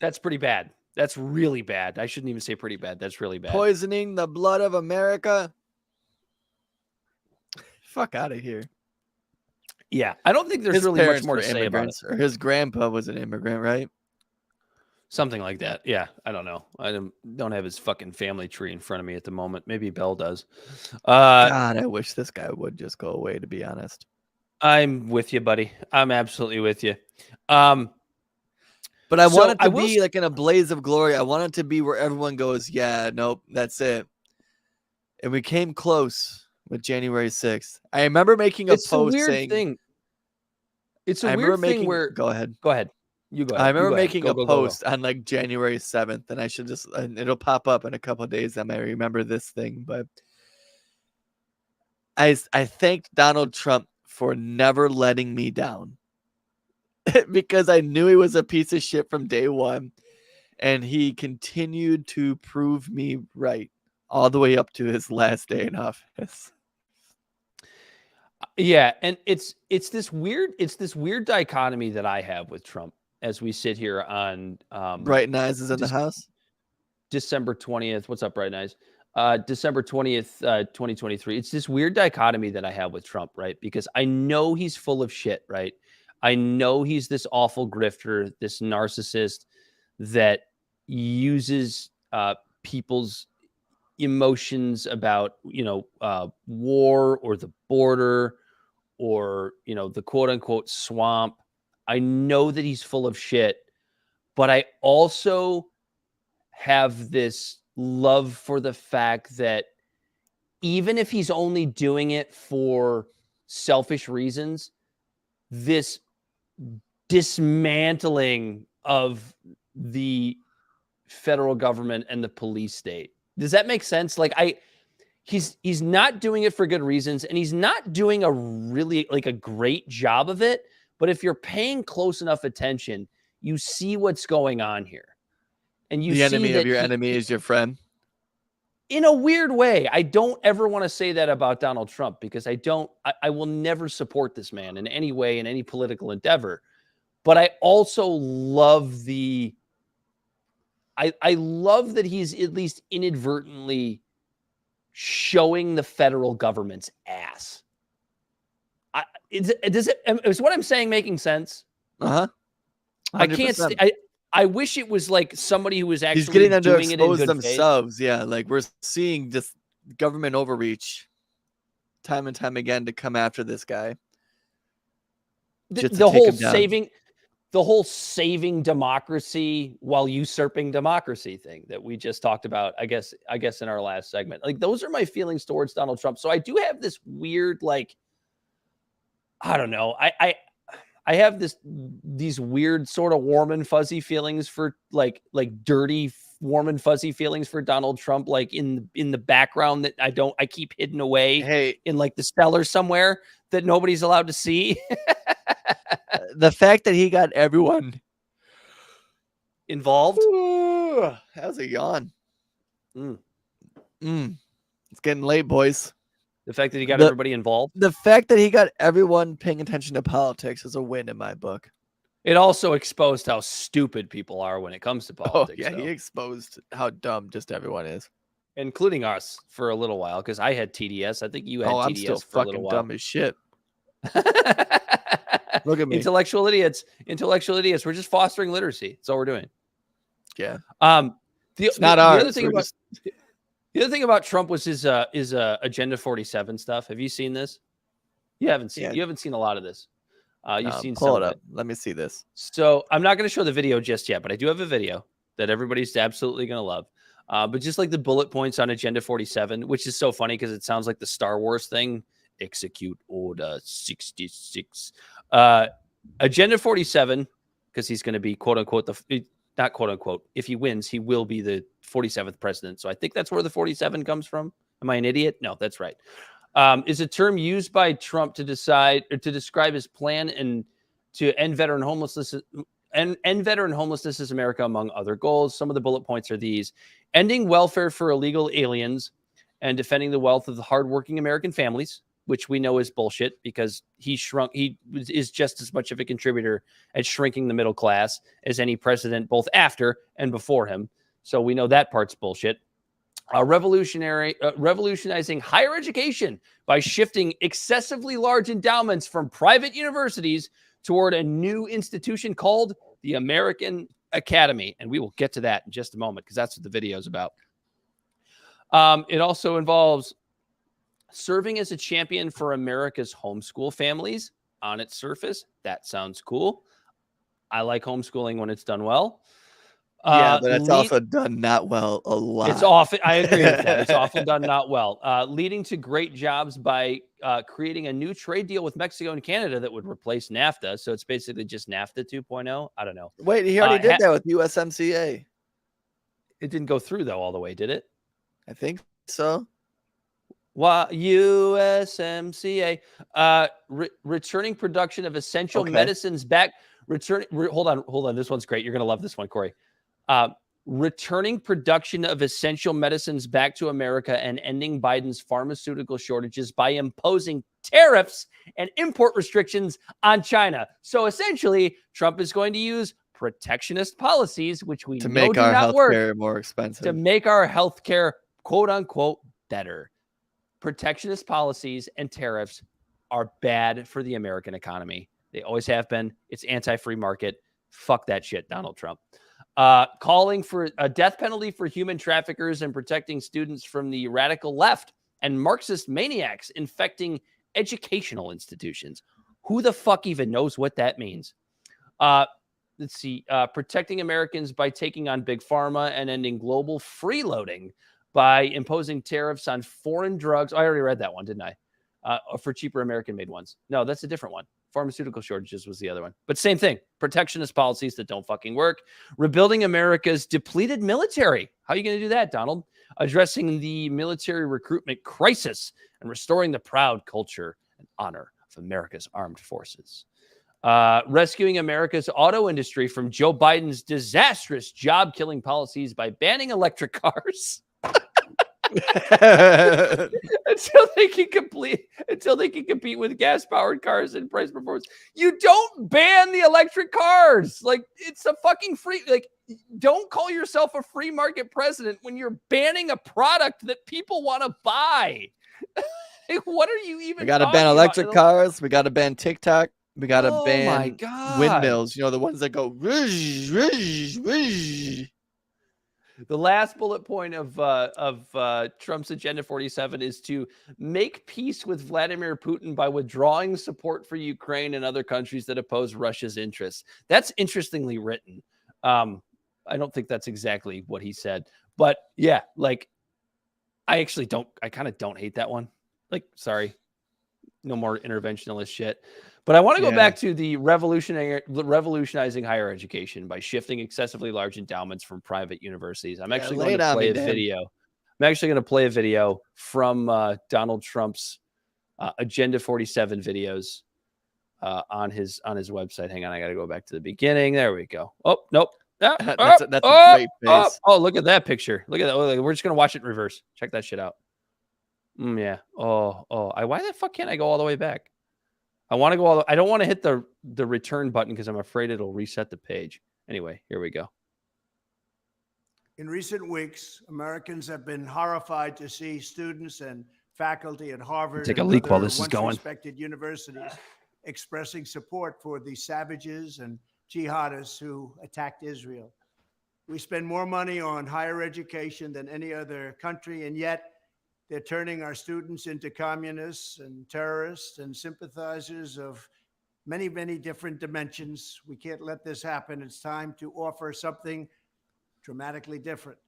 That's pretty bad. That's really bad. I shouldn't even say pretty bad. That's really bad. Poisoning the blood of America. Fuck out of here. Yeah, I don't think there's His really much parents more to were say about it. immigrants, or his grandpa was an immigrant, right? Something like that. Yeah, I don't know. I don't have his fucking family tree in front of me at the moment. Maybe Bell does. God, I wish this guy would just go away, to be honest. I'm with you, buddy. I'm absolutely with you. But I So want it I to will be like in a blaze of glory. I want it to be where everyone goes, yeah, nope, that's it. And we came close with January 6th. I remember making a It's a post weird saying, thing. It's a I weird remember thing making, where. go ahead. Go ahead. You go ahead. I You remember go ahead. making Go, a go, go, go. post on like January 7th, and I should just, and it'll pop up in a couple of days. I might remember this thing, but I thanked Donald Trump for never letting me down because I knew he was a piece of shit from day one, and he continued to prove me right all the way up to his last day in office. Yeah, and it's this weird dichotomy that I have with Trump as we sit here on Brighten Eyes is in the house. December 20th. What's up, Brighten Eyes? December 20th, 2023. It's this weird dichotomy that I have with Trump, right? Because I know he's full of shit, right? I know he's this awful grifter, this narcissist that uses people's emotions about, war or the border or, the quote unquote swamp. I know that he's full of shit, but I also have this love for the fact that even if he's only doing it for selfish reasons, this dismantling of the federal government and the police state. Does that make sense? Like he's not doing it for good reasons, and he's not doing a really a great job of it. But if you're paying close enough attention, you see what's going on here. And you The see enemy that of your enemy is your friend. In a weird way, I don't ever want to say that about Donald Trump because I will never support this man in any way, in any political endeavor. But I also love I love that he's at least inadvertently showing the federal government's ass. Is what I'm saying making sense? Uh-huh. 100%. I can't. I wish it was like somebody who was actually He's getting them to doing it in expose good themselves. Yeah, like we're seeing just government overreach time and time again to come after this guy. The whole the whole saving democracy while usurping democracy thing that we just talked about, I guess in our last segment. Like, those are my feelings towards Donald Trump. So I do have this weird, like, I don't know. I have these weird sort of warm and fuzzy feelings for like dirty warm and fuzzy feelings for Donald Trump, like in the background that I keep hidden away in like the cellar somewhere that nobody's allowed to see. The fact that he got everyone involved. How's a yawn? It's getting late, boys. The fact that he got everybody involved. The fact that he got everyone paying attention to politics is a win in my book. It also exposed how stupid people are when it comes to politics. Oh, yeah, he exposed how dumb just everyone is. Including us for a little while, because I had TDS. I think you had TDS I'm still for a little fucking while. dumb as shit. Look at me. Intellectual idiots. We're just fostering literacy. That's all we're doing. Yeah. It's not ours. The other thing about Trump was his Agenda 47 stuff. Have you seen this? You haven't seen. Yeah. You haven't seen a lot of this. You've seen pull some it of up. it. Let me see this. So I'm not going to show the video just yet, but I do have a video that everybody's absolutely going to love. But just like the bullet points on Agenda 47, which is so funny because it sounds like the Star Wars thing. Execute Order 66. Agenda 47, because he's going to be quote unquote not quote unquote. If he wins, he will be the 47th president. So I think that's where the 47 comes from. Am I an idiot? No, that's right. Is a term used by Trump to describe his plan and to end veteran homelessness as America, among other goals. Some of the bullet points are these: ending welfare for illegal aliens and defending the wealth of the hardworking American families, which we know is bullshit because he is just as much of a contributor at shrinking the middle class as any president, both after and before him. So we know that part's bullshit. Revolutionizing higher education by shifting excessively large endowments from private universities toward a new institution called the American Academy. And we will get to that in just a moment because that's what the video is about. It also involves serving as a champion for America's homeschool families. On its surface, that sounds cool. I like homeschooling when it's done well. Yeah, but it's also done not well a lot. It's often, I agree with that. It's often done not well. Leading to great jobs by creating a new trade deal with Mexico and Canada that would replace NAFTA. So it's basically just NAFTA 2.0. I don't know. Wait, he already did that with USMCA. It didn't go through though all the way, did it? I think so. USMCA. Returning production of essential medicines back. Hold on. This one's great. You're gonna love this one, Corey. Returning production of essential medicines back to America and ending Biden's pharmaceutical shortages by imposing tariffs and import restrictions on China. So essentially, Trump is going to use protectionist policies, which we to know make do our not work, healthcare more expensive, to make our healthcare quote unquote better. Protectionist policies and tariffs are bad for the American economy. They always have been. It's anti-free market. Fuck that shit, Donald Trump. Calling for a death penalty for human traffickers and protecting students from the radical left and Marxist maniacs infecting educational institutions. Who the fuck even knows what that means? Let's see. Protecting Americans by taking on big pharma and ending global freeloading by imposing tariffs on foreign drugs. I already read that one, didn't I? For cheaper American-made ones. No, that's a different one. Pharmaceutical shortages was the other one. But same thing. Protectionist policies that don't fucking work. Rebuilding America's depleted military. How are you going to do that, Donald? Addressing the military recruitment crisis and restoring the proud culture and honor of America's armed forces. Rescuing America's auto industry from Joe Biden's disastrous job-killing policies by banning electric cars. until they can compete with gas-powered cars in price performance. You don't ban the electric cars. Like, it's a fucking free, like, don't call yourself a free market president when you're banning a product that people want to buy. Like, what are you even? We got to ban electric cars. We got to ban TikTok. We got to ban God. windmills. You know, the ones that go. Whoosh, whoosh, whoosh. The last bullet point of Trump's Agenda 47 is to make peace with Vladimir Putin by withdrawing support for Ukraine and other countries that oppose Russia's interests. That's interestingly written. I don't think that's exactly what he said, but yeah, like I kind of don't hate that one. Like, sorry, no more interventionist shit. But I want to go back to the revolutionizing higher education by shifting excessively large endowments from private universities. I'm actually going to play a video. I'm actually going to play a video from Donald Trump's Agenda 47 videos on his website. Hang on, I got to go back to the beginning. There we go. Oh, nope. That's a great face. Oh, look at that picture. Look at that. Oh, we're just going to watch it in reverse. Check that shit out. Yeah. Why the fuck can't I go all the way back? I want to go I don't want to hit the return button because I'm afraid it'll reset the page. Anyway, here we go. In recent weeks, Americans have been horrified to see students and faculty at Harvard Take a and leak while other this is going. respected universities expressing support for the savages and jihadists who attacked Israel. We spend more money on higher education than any other country, and yet they're turning our students into communists and terrorists and sympathizers of many, many different dimensions. We can't let this happen. It's time to offer something dramatically different.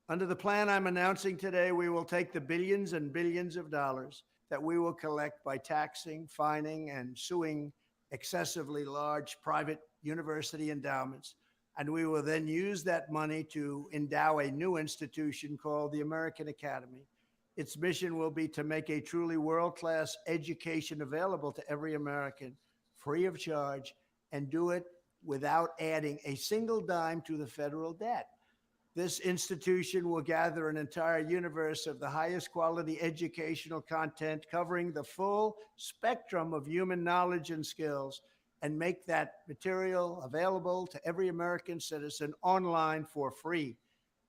Under the plan I'm announcing today, we will take the billions and billions of dollars that we will collect by taxing, fining, and suing excessively large private university endowments, and we will then use that money to endow a new institution called the American Academy. Its mission will be to make a truly world-class education available to every American, free of charge, and do it without adding a single dime to the federal debt. This institution will gather an entire universe of the highest quality educational content covering the full spectrum of human knowledge and skills, and make that material available to every American citizen online for free.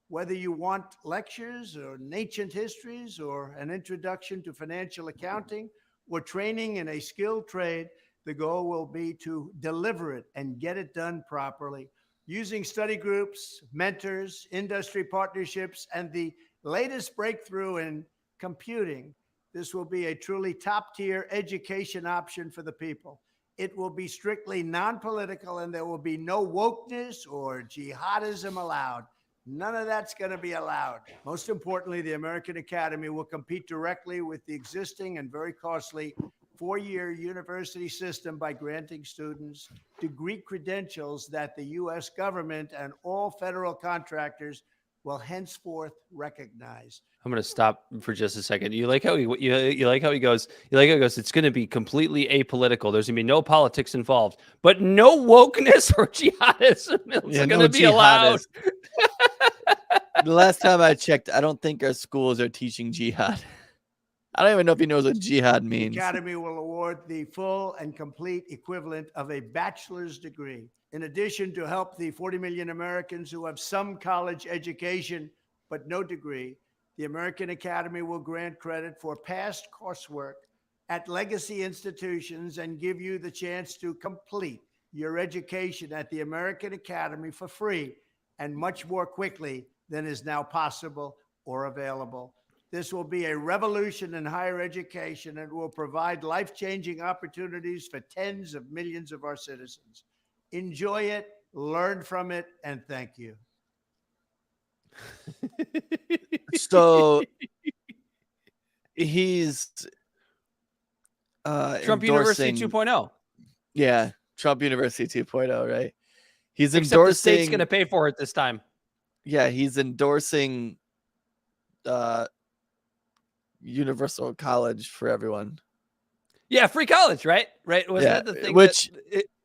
Whether you want lectures or ancient histories or an introduction to financial accounting or training in a skilled trade, the goal will be to deliver it and get it done properly, using study groups, mentors, industry partnerships, and the latest breakthrough in computing. This will be a truly top-tier education option for the people. It will be strictly non-political, and there will be no wokeness or jihadism allowed. None of that's going to be allowed. Most importantly, the American Academy will compete directly with the existing and very costly four-year university system by granting students degree credentials that the U.S. government and all federal contractors will henceforth recognize. I'm going to stop for just a second. You like how he goes, it's going to be completely apolitical. There's going to be no politics involved, but no wokeness or jihadism is going to be allowed. The last time I checked, I don't think our schools are teaching jihad. I don't even know if he knows what jihad means. The Academy will award the full and complete equivalent of a bachelor's degree. In addition, to help the 40 million Americans who have some college education but no degree, the American Academy will grant credit for past coursework at legacy institutions and give you the chance to complete your education at the American Academy for free and much more quickly than is now possible or available. This will be a revolution in higher education and will provide life-changing opportunities for tens of millions of our citizens. Enjoy it, learn from it, and thank you. So he's Trump University 2.0. Yeah, Trump University 2.0, right? He's Except endorsing. the state's going to pay for it this time. Yeah, he's endorsing universal college for everyone. Yeah, free college, right? Right? Wasn't that the thing? Which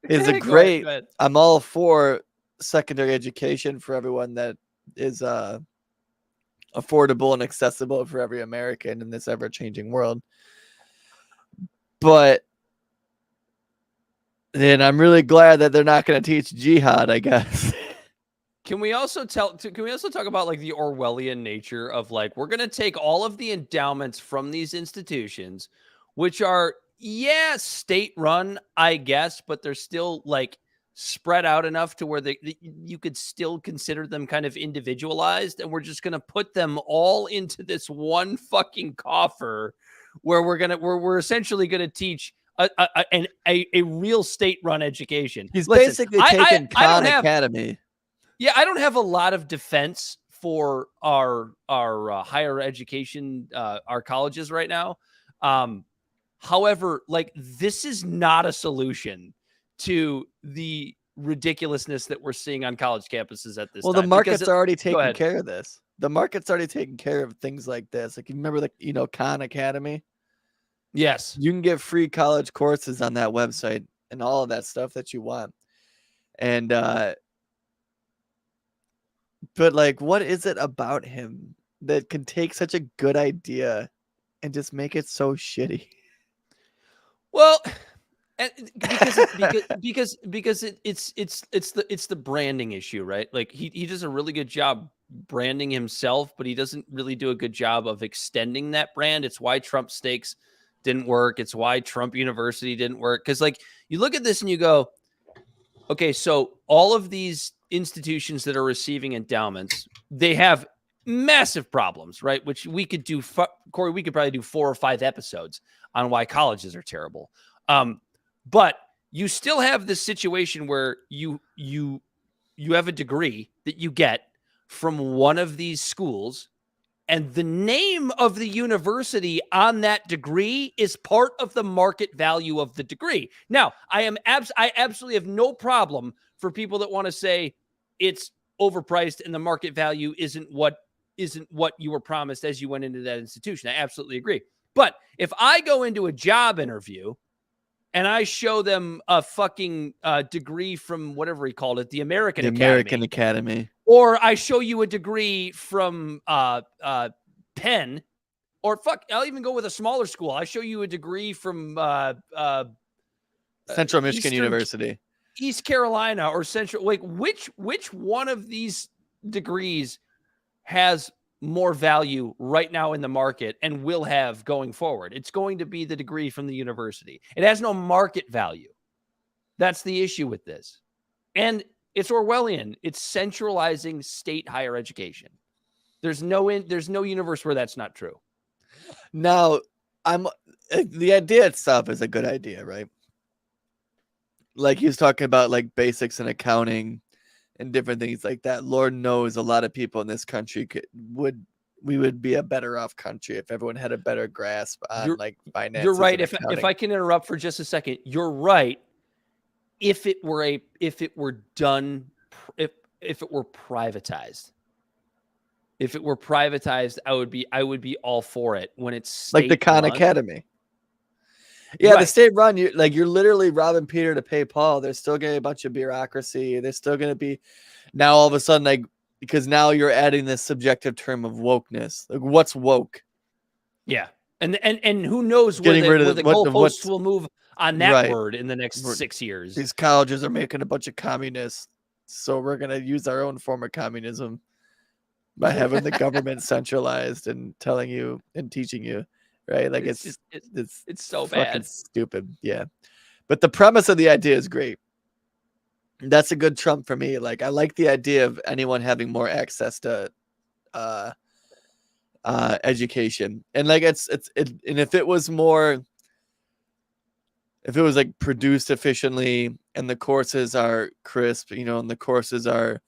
is a Go great. ahead. I'm all for secondary education for everyone that is affordable and accessible for every American in this ever-changing world. But then I'm really glad that they're not going to teach jihad, I guess. Can we also talk about like the Orwellian nature of like, we're going to take all of the endowments from these institutions, which are, state run, I guess, but they're still like spread out enough to where you could still consider them kind of individualized, and we're just going to put them all into this one fucking coffer where we're essentially going to teach a real state-run education. He's Listen, basically taking Khan Academy. Yeah, I don't have a lot of defense for our higher education, our colleges right now. However, like, this is not a solution to the ridiculousness that we're seeing on college campuses at this time. Well, the market's already Go taking ahead. care of this. The market's already taking care of things like this. Like, you remember, like, Khan Academy? Yes. You can get free college courses on that website and all of that stuff that you want. And, but like, what is it about him that can take such a good idea and just make it so shitty? Well, and because it's the branding issue, right? Like, he does a really good job branding himself, but he doesn't really do a good job of extending that brand. It's why Trump Stakes didn't work. It's why Trump University didn't work. Because, like, you look at this and you go, okay, so all of these institutions that are receiving endowments, they have massive problems, right? Which we could do, Corey, we could probably do 4 or 5 episodes on why colleges are terrible. But you still have this situation where you have a degree that you get from one of these schools, and the name of the university on that degree is part of the market value of the degree. Now, I absolutely have no problem for people that want to say it's overpriced and the market value isn't what you were promised as you went into that institution. I absolutely agree. But if I go into a job interview and I show them a fucking degree from whatever he called it, the American Academy. Or I show you a degree from Penn, or I'll even go with a smaller school. I show you a degree from Central Michigan University, East Carolina, or Central. Like, which one of these degrees has more value right now in the market and will have going forward? It's going to be the degree from the university. It has no market value. That's the issue with this. And it's Orwellian. It's centralizing state higher education. There's no universe where that's not true. Now, the idea itself is a good idea, right? Like, he was talking about, like, basics in accounting and different things like that. Lord knows a lot of people in this country we would be a better off country if everyone had a better grasp on like finances. You're right. If I can interrupt for just a second, you're right. If it were privatized. If it were privatized, I would be all for it. When it's like the Khan Academy. Yeah, right. The state run, you're literally robbing Peter to pay Paul. There's still gonna be a bunch of bureaucracy. There's still gonna be now all of a sudden, like, because now you're adding this subjective term of wokeness. Like, what's woke? Yeah, and who knows where the goalposts will move on that word in the next 6 years. These colleges are making a bunch of communists, so we're gonna use our own form of communism by having the government centralized and telling you and teaching you, right? Like, it's so bad, stupid. Yeah, but the premise of the idea is great. That's a good Trump for me. Like, I like the idea of anyone having more access to education, and like and if it was like produced efficiently and the courses are crisp, and the courses are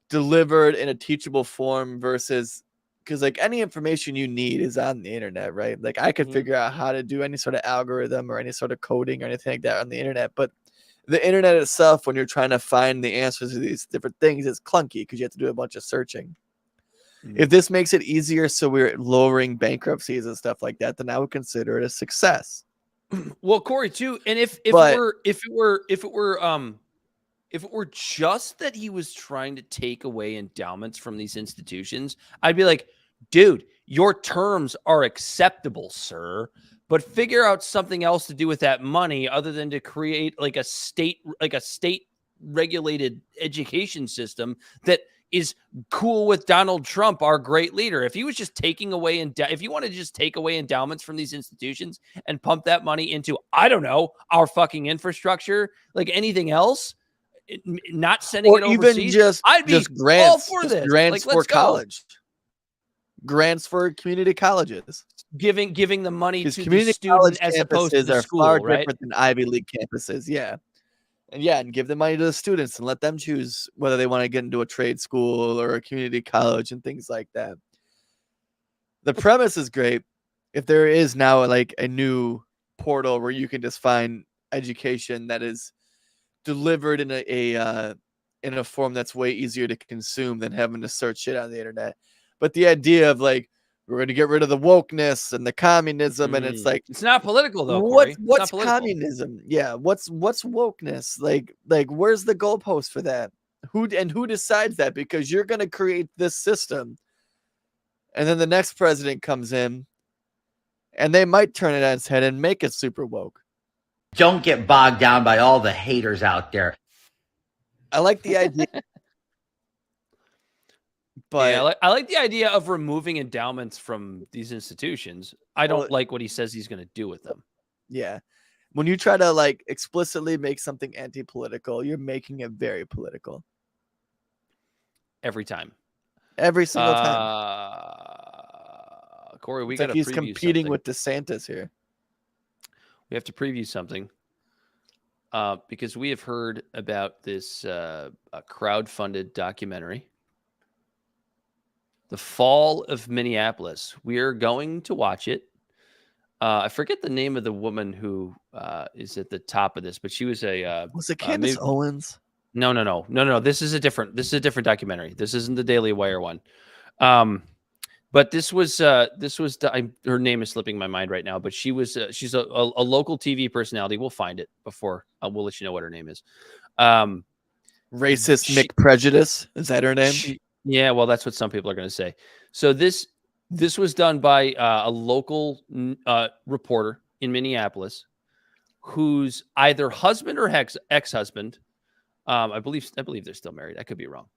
delivered in a teachable form versus, because like any information you need is on the internet, right? Like, I could figure out how to do any sort of algorithm or any sort of coding or anything like that on the internet, but the internet itself, when you're trying to find the answers to these different things, is clunky because you have to do a bunch of searching. If this makes it easier, so we're lowering bankruptcies and stuff like that, then I would consider it a success. Well, Corey, too, and if it were just that he was trying to take away endowments from these institutions, I'd be like, dude, your terms are acceptable, sir, but figure out something else to do with that money other than to create like a state regulated education system that is cool with Donald Trump, our great leader. If he was just taking away if you want to just take away endowments from these institutions and pump that money into, I don't know, our fucking infrastructure, like anything else, not sending Or it even overseas. just I'd be just all grants, for just this. grants Like, for let's go. college, grants for community colleges. Giving the money Because to the community student college as opposed to campuses the are school, far right? different than Ivy League campuses. Yeah. And give the money to the students and let them choose whether they want to get into a trade school or a community college and things like that. The premise is great. If there is now like a new portal where you can just find education that is delivered in a form that's way easier to consume than having to search shit on the internet. But the idea of like we're going to get rid of the wokeness and the communism, and it's like it's not political though, Corey. what's It's not political. communism? Yeah, what's wokeness? Like where's the goalpost for that? Who decides that? Because you're going to create this system, and then the next president comes in, and they might turn it on its head and make it super woke. Don't get bogged down by all the haters out there. I like the idea. But yeah, I like the idea of removing endowments from these institutions. I don't like what he says he's going to do with them. Yeah. When you try to like explicitly make something anti-political, you're making it very political. Every time. Every single time. Corey, we It's got like to he's preview competing something. with DeSantis here. We have to preview something because we have heard about this a crowd-funded documentary, The Fall of Minneapolis. We are going to watch it. I forget the name of the woman who is at the top of this, but she was was it Candace Owens? No. This is a different documentary. This isn't the Daily Wire one. But this was her name is slipping my mind right now, but she's a local TV personality. We'll find it before we'll let you know what her name is. Racist Mick Prejudice. Is that her name? Yeah, well, that's what some people are going to say. So this was done by a local reporter in Minneapolis, whose either husband or ex-husband, I believe they're still married. I could be wrong,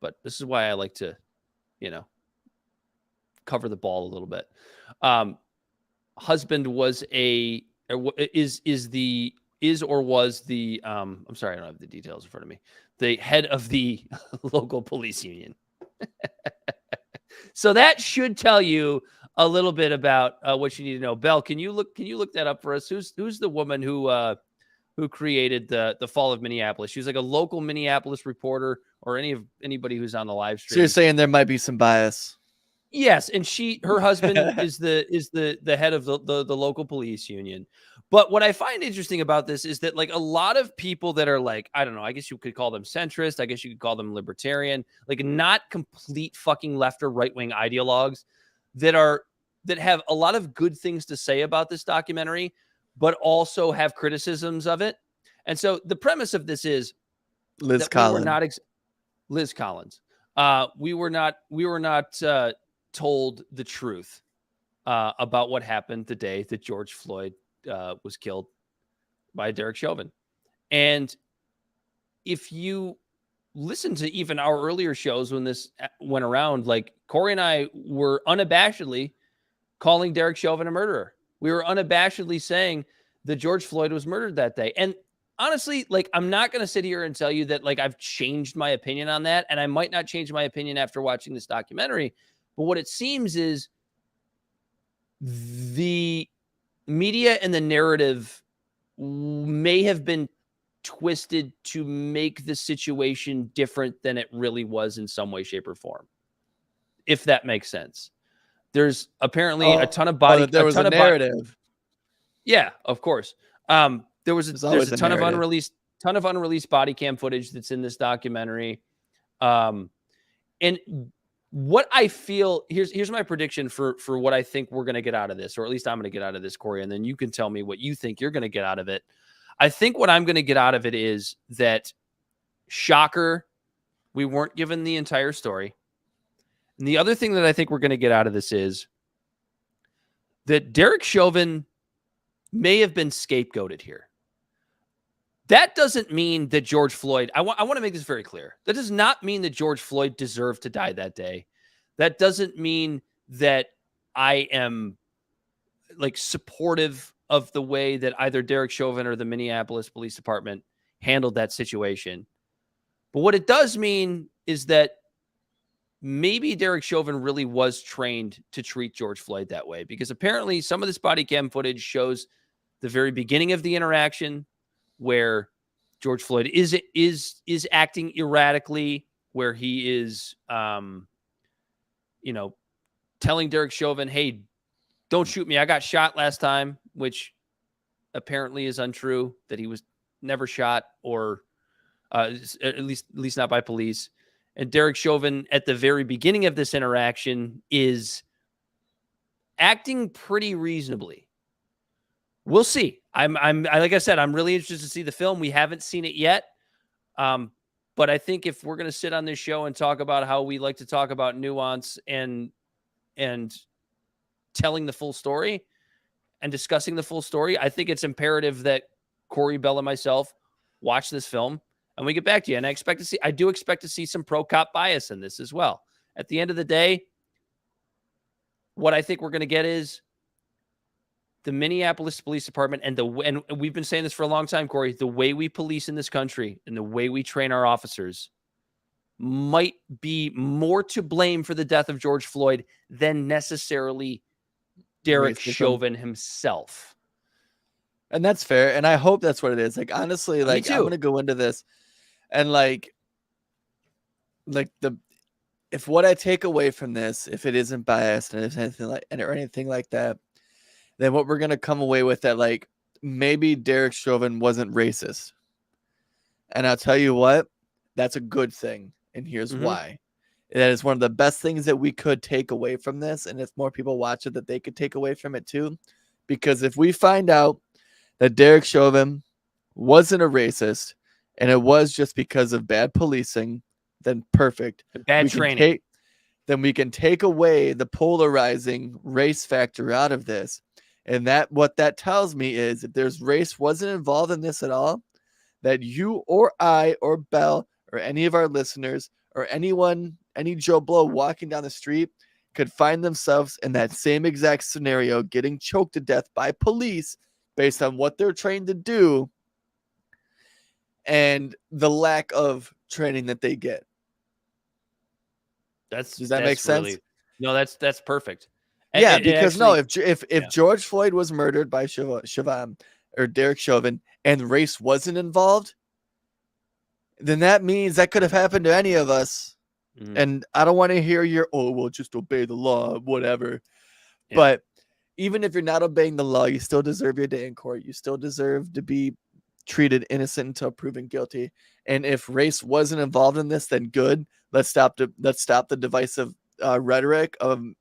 but this is why I like to, cover the ball a little bit. Husband was I'm sorry, I don't have the details in front of me. The head of the local police union. So that should tell you a little bit about what you need to know. Belle, can you look that up for us? Who's the woman who created the Fall of Minneapolis? She was like a local Minneapolis reporter, or anybody who's on the live stream. So you're saying there might be some bias? Yes, and her husband is the head of the local police union. But what I find interesting about this is that like a lot of people that are like, I don't know, I guess you could call them centrist, I guess you could call them libertarian, like not complete fucking left or right wing ideologues that have a lot of good things to say about this documentary, but also have criticisms of it. And so the premise of this is Liz Collins. Liz Collins. We were not told the truth about what happened the day that George Floyd was killed by Derek Chauvin. And if you listen to even our earlier shows when this went around, like Corey and I were unabashedly calling Derek Chauvin a murderer. We were unabashedly saying that George Floyd was murdered that day. And honestly, like, I'm not going to sit here and tell you that like I've changed my opinion on that. And I might not change my opinion after watching this documentary. But what it seems is the media and the narrative may have been twisted to make the situation different than it really was in some way, shape, or form. If that makes sense. There's apparently a ton of narrative. Yeah, of course. There's a ton of unreleased body cam footage that's in this documentary. And what I feel, here's my prediction for what I think we're going to get out of this, or at least I'm going to get out of this, Corey, and then you can tell me what you think you're going to get out of it. I think what I'm going to get out of it is that, shocker, we weren't given the entire story. And the other thing that I think we're going to get out of this is that Derek Chauvin may have been scapegoated here. That doesn't mean that George Floyd, I want to make this very clear. That does not mean that George Floyd deserved to die that day. That doesn't mean that I am like supportive of the way that either Derek Chauvin or the Minneapolis Police Department handled that situation. But what it does mean is that maybe Derek Chauvin really was trained to treat George Floyd that way, because apparently some of this body cam footage shows the very beginning of the interaction where George Floyd is acting erratically, where he is, telling Derek Chauvin, "Hey, don't shoot me. I got shot last time," which apparently is untrue, that he was never shot, or at least not by police. And Derek Chauvin, at the very beginning of this interaction, is acting pretty reasonably. We'll see. I'm like I said, I'm really interested to see the film. We haven't seen it yet. But I think if we're going to sit on this show and talk about how we like to talk about nuance and telling the full story and discussing the full story, I think it's imperative that Corey, Bell, and myself watch this film and we get back to you. And I do expect to see some pro cop bias in this as well. At the end of the day, what I think we're going to get is the Minneapolis Police Department, and we've been saying this for a long time, Corey, the way we police in this country and the way we train our officers might be more to blame for the death of George Floyd than necessarily Derek Chauvin himself. And that's fair. And I hope that's what it is. Like, honestly, like, I'm going to go into this and if what I take away from this, if it isn't biased and if anything like that, then what we're going to come away with that, like, maybe Derek Chauvin wasn't racist. And I'll tell you what, that's a good thing. And here's why. That is one of the best things that we could take away from this. And if more people watch it, that they could take away from it too. Because if we find out that Derek Chauvin wasn't a racist and it was just because of bad policing, then perfect. Bad training. Then we can take away the polarizing race factor out of this. And what that tells me is if there's race wasn't involved in this at all, that you or I or Bell or any of our listeners or anyone, any Joe Blow walking down the street could find themselves in that same exact scenario, getting choked to death by police based on what they're trained to do and the lack of training that they get. Does that make sense? No, that's perfect. Yeah, because if George Floyd was murdered by Chauvin or Derek Chauvin and race wasn't involved, then that means that could have happened to any of us. And I don't want to hear we'll just obey the law, whatever. Yeah. But even if you're not obeying the law, you still deserve your day in court. You still deserve to be treated innocent until proven guilty. And if race wasn't involved in this, then good. Let's stop the divisive rhetoric of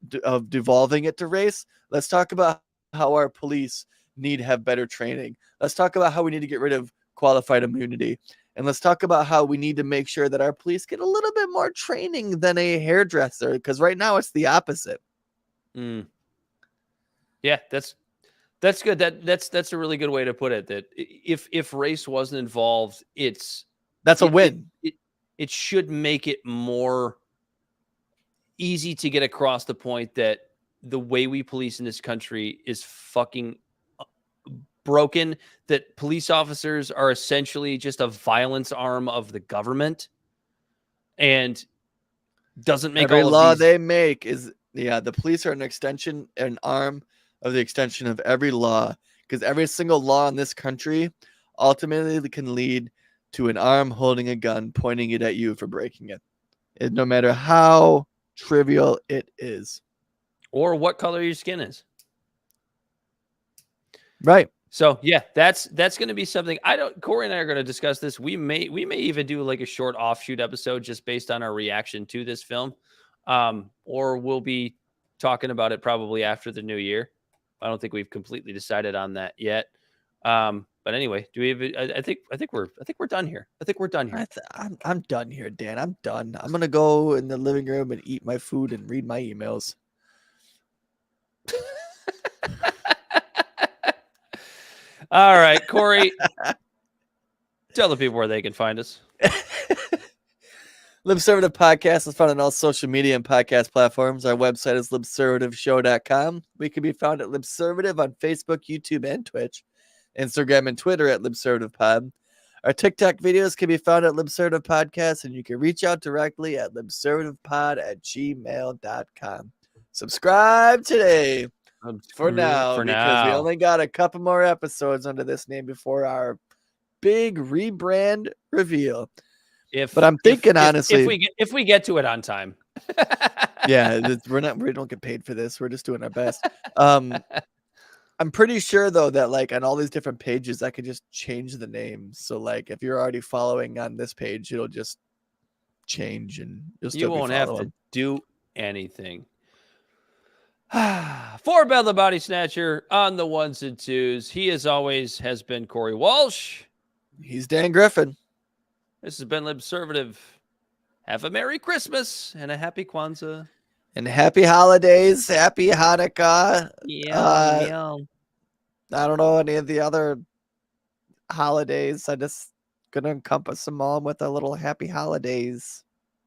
devolving it to race. Let's talk about how our police need to have better training. Let's talk about how we need to get rid of qualified immunity. And let's talk about how we need to make sure that our police get a little bit more training than a hairdresser, because right now it's the opposite. Yeah, that's good. That's a really good way to put it. That if race wasn't involved, that's a win. It should make it more easy to get across the point that the way we police in this country is fucking broken, that police officers are essentially just a violence arm of the government and doesn't make every all of law these... they make is the police are an arm of the extension of every law, because every single law in this country ultimately can lead to an arm holding a gun pointing it at you for breaking it, no matter how trivial it is or what color your skin is. Right. So yeah, that's going to be something. Corey and I are going to discuss this. We may even do like a short offshoot episode just based on our reaction to this film. Or we'll be talking about it probably after the new year. I don't think we've completely decided on that yet. But anyway, do we have, I think we're done here. I think we're done here. I'm done here, Dan. I'm done. I'm going to go in the living room and eat my food and read my emails. All right, Corey, tell the people where they can find us. Libservative Podcast is found on all social media and podcast platforms. Our website is libservativeshow.com. We can be found at Libservative on Facebook, YouTube, and Twitch. Instagram and Twitter at LibservativePod. Our TikTok videos can be found at Libservative Podcast, and you can reach out directly at libservativepod@gmail.com. Subscribe today for now, because we only got a couple more episodes under this name before our big rebrand reveal. But I'm thinking honestly, if we get to it on time. yeah, we don't get paid for this. We're just doing our best. I'm pretty sure though that like on all these different pages, I could just change the name. So like if you're already following on this page, it'll just change and you won't have to do anything. For Bell the Body Snatcher on the ones and twos, he as always has been Corey Walsh. He's Dan Griffin. This has been Libservative. Have a Merry Christmas and a Happy Kwanzaa. And happy holidays, happy Hanukkah. Yeah. I don't know any of the other holidays. I just gonna encompass them all with a little happy holidays.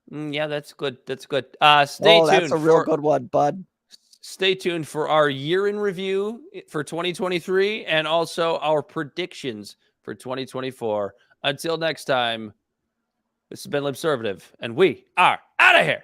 Yeah, that's good. That's good. Stay tuned. That's a real good one, bud. Stay tuned for our year in review for 2023 and also our predictions for 2024. Until next time, this has been Libservative, and we are out of here.